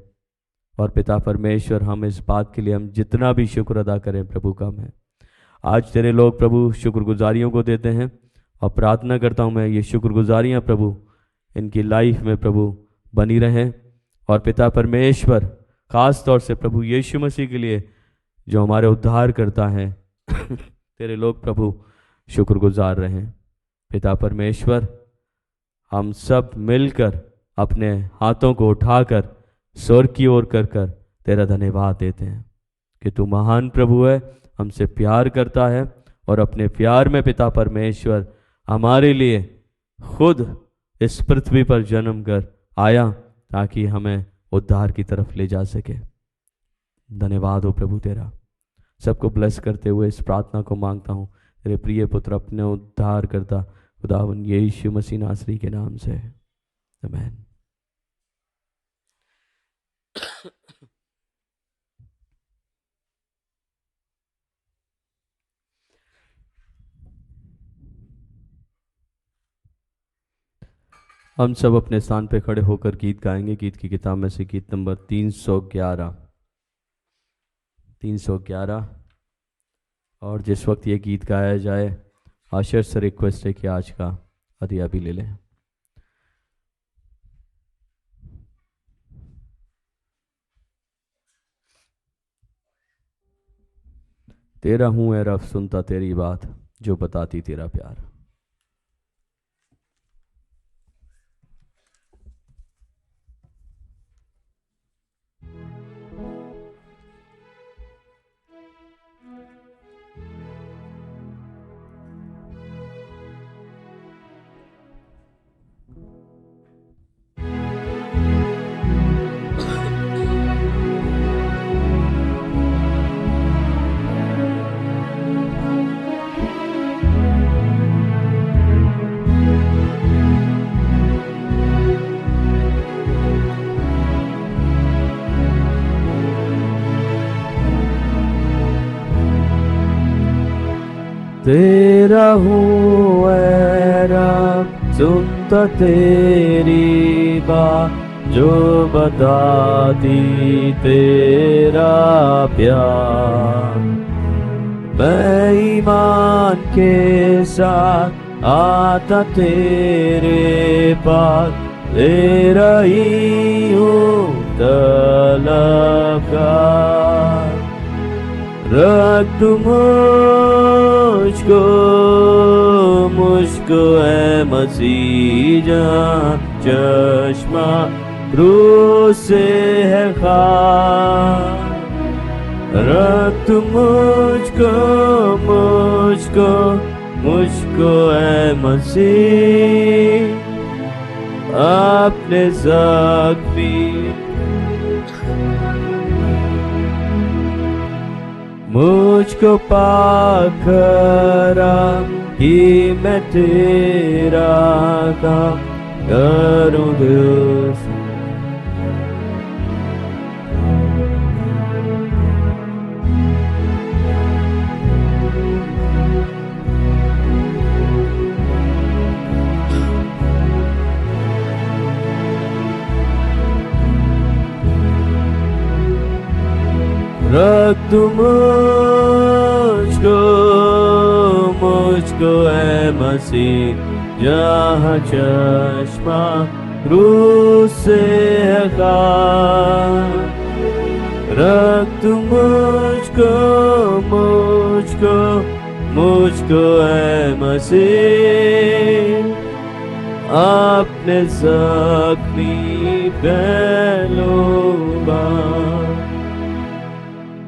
और पिता परमेश्वर हम इस बात के लिए हम जितना भी शुक्र अदा करें प्रभु कम है। आज तेरे लोग प्रभु शुक्रगुजारियों को देते हैं और प्रार्थना करता हूँ मैं ये शुक्रगुजारियाँ प्रभु इनकी लाइफ में प्रभु बनी रहें। और पिता परमेश्वर खास तौर से प्रभु यीशु मसीह के लिए जो हमारे उद्धार करता है तेरे लोग प्रभु शुक्रगुजार रहें। पिता परमेश्वर हम सब मिलकर अपने हाथों को उठाकर स्वर्ग की ओर कर कर तेरा धन्यवाद देते हैं कि तू महान प्रभु है, हमसे प्यार करता है और अपने प्यार में पिता परमेश्वर हमारे लिए खुद इस पृथ्वी पर जन्म कर आया ताकि हमें उद्धार की तरफ ले जा सके। धन्यवाद हो प्रभु तेरा। सबको ब्लेस करते हुए इस प्रार्थना को मांगता हूँ तेरे प्रिय पुत्र अपने उद्धार करता खुदावन यीशु मसीह नासरी के नाम से, आमीन। हम सब अपने स्थान पे खड़े होकर गीत गाएंगे। गीत की किताब में से गीत नंबर 311। और जिस वक्त ये गीत गाया जाए आशर से रिक्वेस्ट है कि आज का हदिया भी ले लें। तेरा हूँ ए रब सुनता तेरी बात जो बताती तेरा प्यार। तेरा हूँ ए रब सुनता तेरी बात जो बताती तेरा प्यार। मैं ईमान के साथ आता तेरे पास, तेरा ही हूँ तलबगार। रख तू मुझको है मसीह जहाँ चश्मा क्रूस से है खार। रख तू मुझको है मसीह अपने ज़ख्मी। मुझको पाकरा कि मैं तेरा काम करूं दिल से। रख तू मुझको है मसीह जहाँ चश्मा क्रूस से है खार। रख तू मुझको है मसीह अपने ज़ख्मी पहलू पर।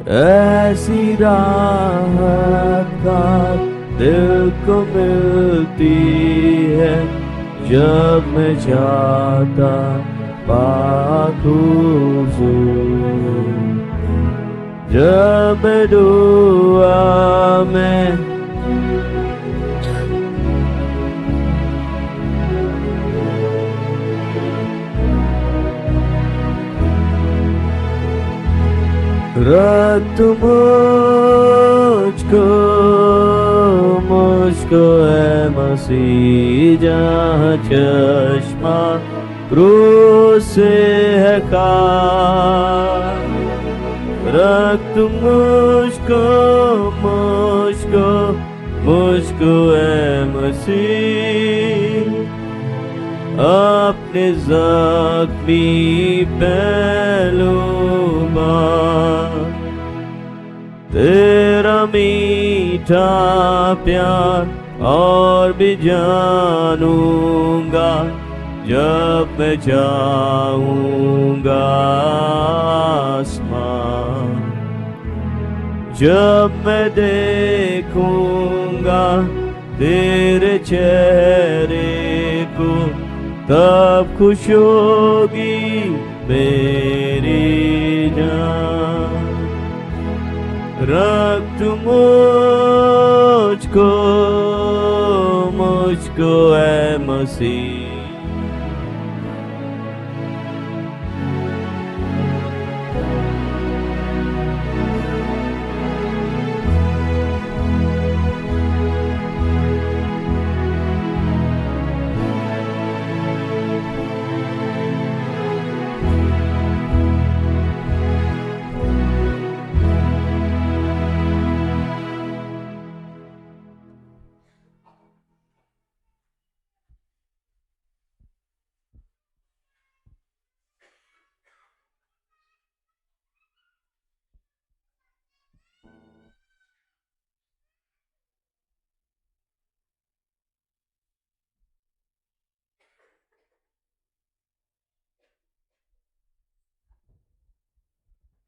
ऐसी राहत का दिल को मिलती है जब मैं जाता पाक हुजूर, जब मैं दुआ में रख मुझको है मसीह, जहाँ चश्मा क्रूस से है खाक। रख मुझको है मसीह, अपने ज़ख्मी पहलू पर। तेरा मीठा प्यार और भी जानूंगा, जब मैं जाऊंगा आसमां। जब मैं देखूंगा तेरे चेहरे को, तब खुश होगी मेरी जान। रख मुझको है मसीह।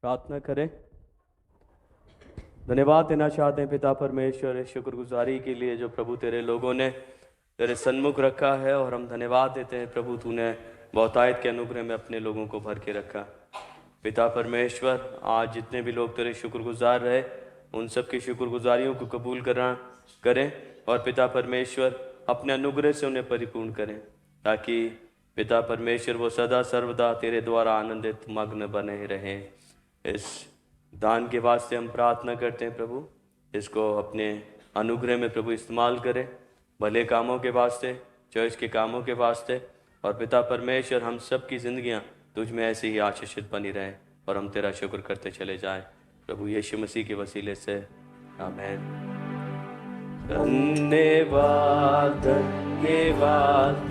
प्रार्थना करें। धन्यवाद देना चाहते हैं पिता परमेश्वर, शुक्रगुजारी के लिए जो प्रभु तेरे लोगों ने तेरे सन्मुख रखा है, और हम धन्यवाद देते हैं प्रभु तूने बहुतायत के अनुग्रह में अपने लोगों को भर के रखा। पिता परमेश्वर, आज जितने भी लोग तेरे शुक्रगुजार रहे, उन सब की शुक्रगुजारियों को कबूल करें, और पिता परमेश्वर अपने अनुग्रह से उन्हें परिपूर्ण करें, ताकि पिता परमेश्वर वो सदा सर्वदा तेरे द्वारा आनंदित मग्न बने रहें। इस दान के वास्ते हम प्रार्थना करते हैं प्रभु, इसको अपने अनुग्रह में प्रभु इस्तेमाल करें, भले कामों के वास्ते, चर्च के कामों के वास्ते। और पिता परमेश्वर, हम सब की ज़िंदगियाँ तुझ में ऐसे ही आशीषित बनी रहें, और हम तेरा शुक्र करते चले जाएं प्रभु यीशु मसीह के वसीले से, आमीन। धन्यवाद धन्यवाद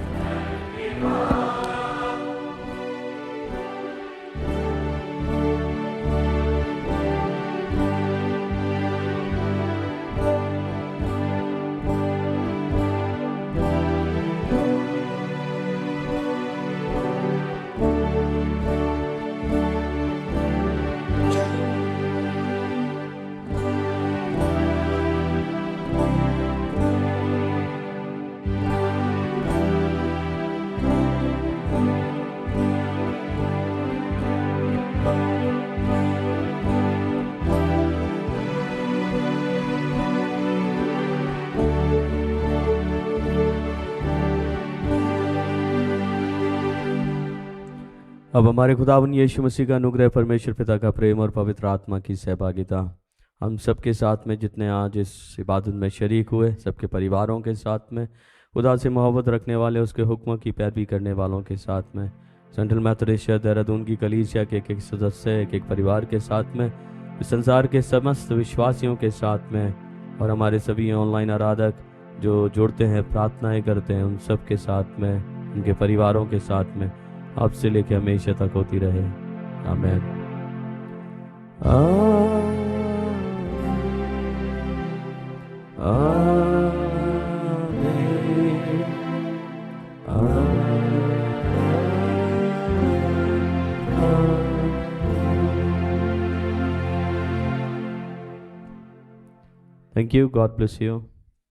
अब हमारे खुदावंद यीशु मसीह का अनुग्रह, परमेश्वर पिता का प्रेम और पवित्र आत्मा की सहभागिता हम सबके साथ में, जितने आज इस इबादत में शरीक हुए, सबके परिवारों के साथ में, खुदा से मोहब्बत रखने वाले, उसके हुक्मों की पैरवी करने वालों के साथ में, सेंट्रल मैथोडिस्ट देहरादून की कलीसिया के एक सदस्य, एक परिवार के साथ में, संसार के समस्त विश्वासियों के साथ में, और हमारे सभी ऑनलाइन आराधक जो जुड़ते हैं, प्रार्थनाएँ करते हैं, उन सब के साथ में, उनके परिवारों के साथ में आपसे लेके हमेशा तक होती रहे, आमीन। Thank you. God bless you.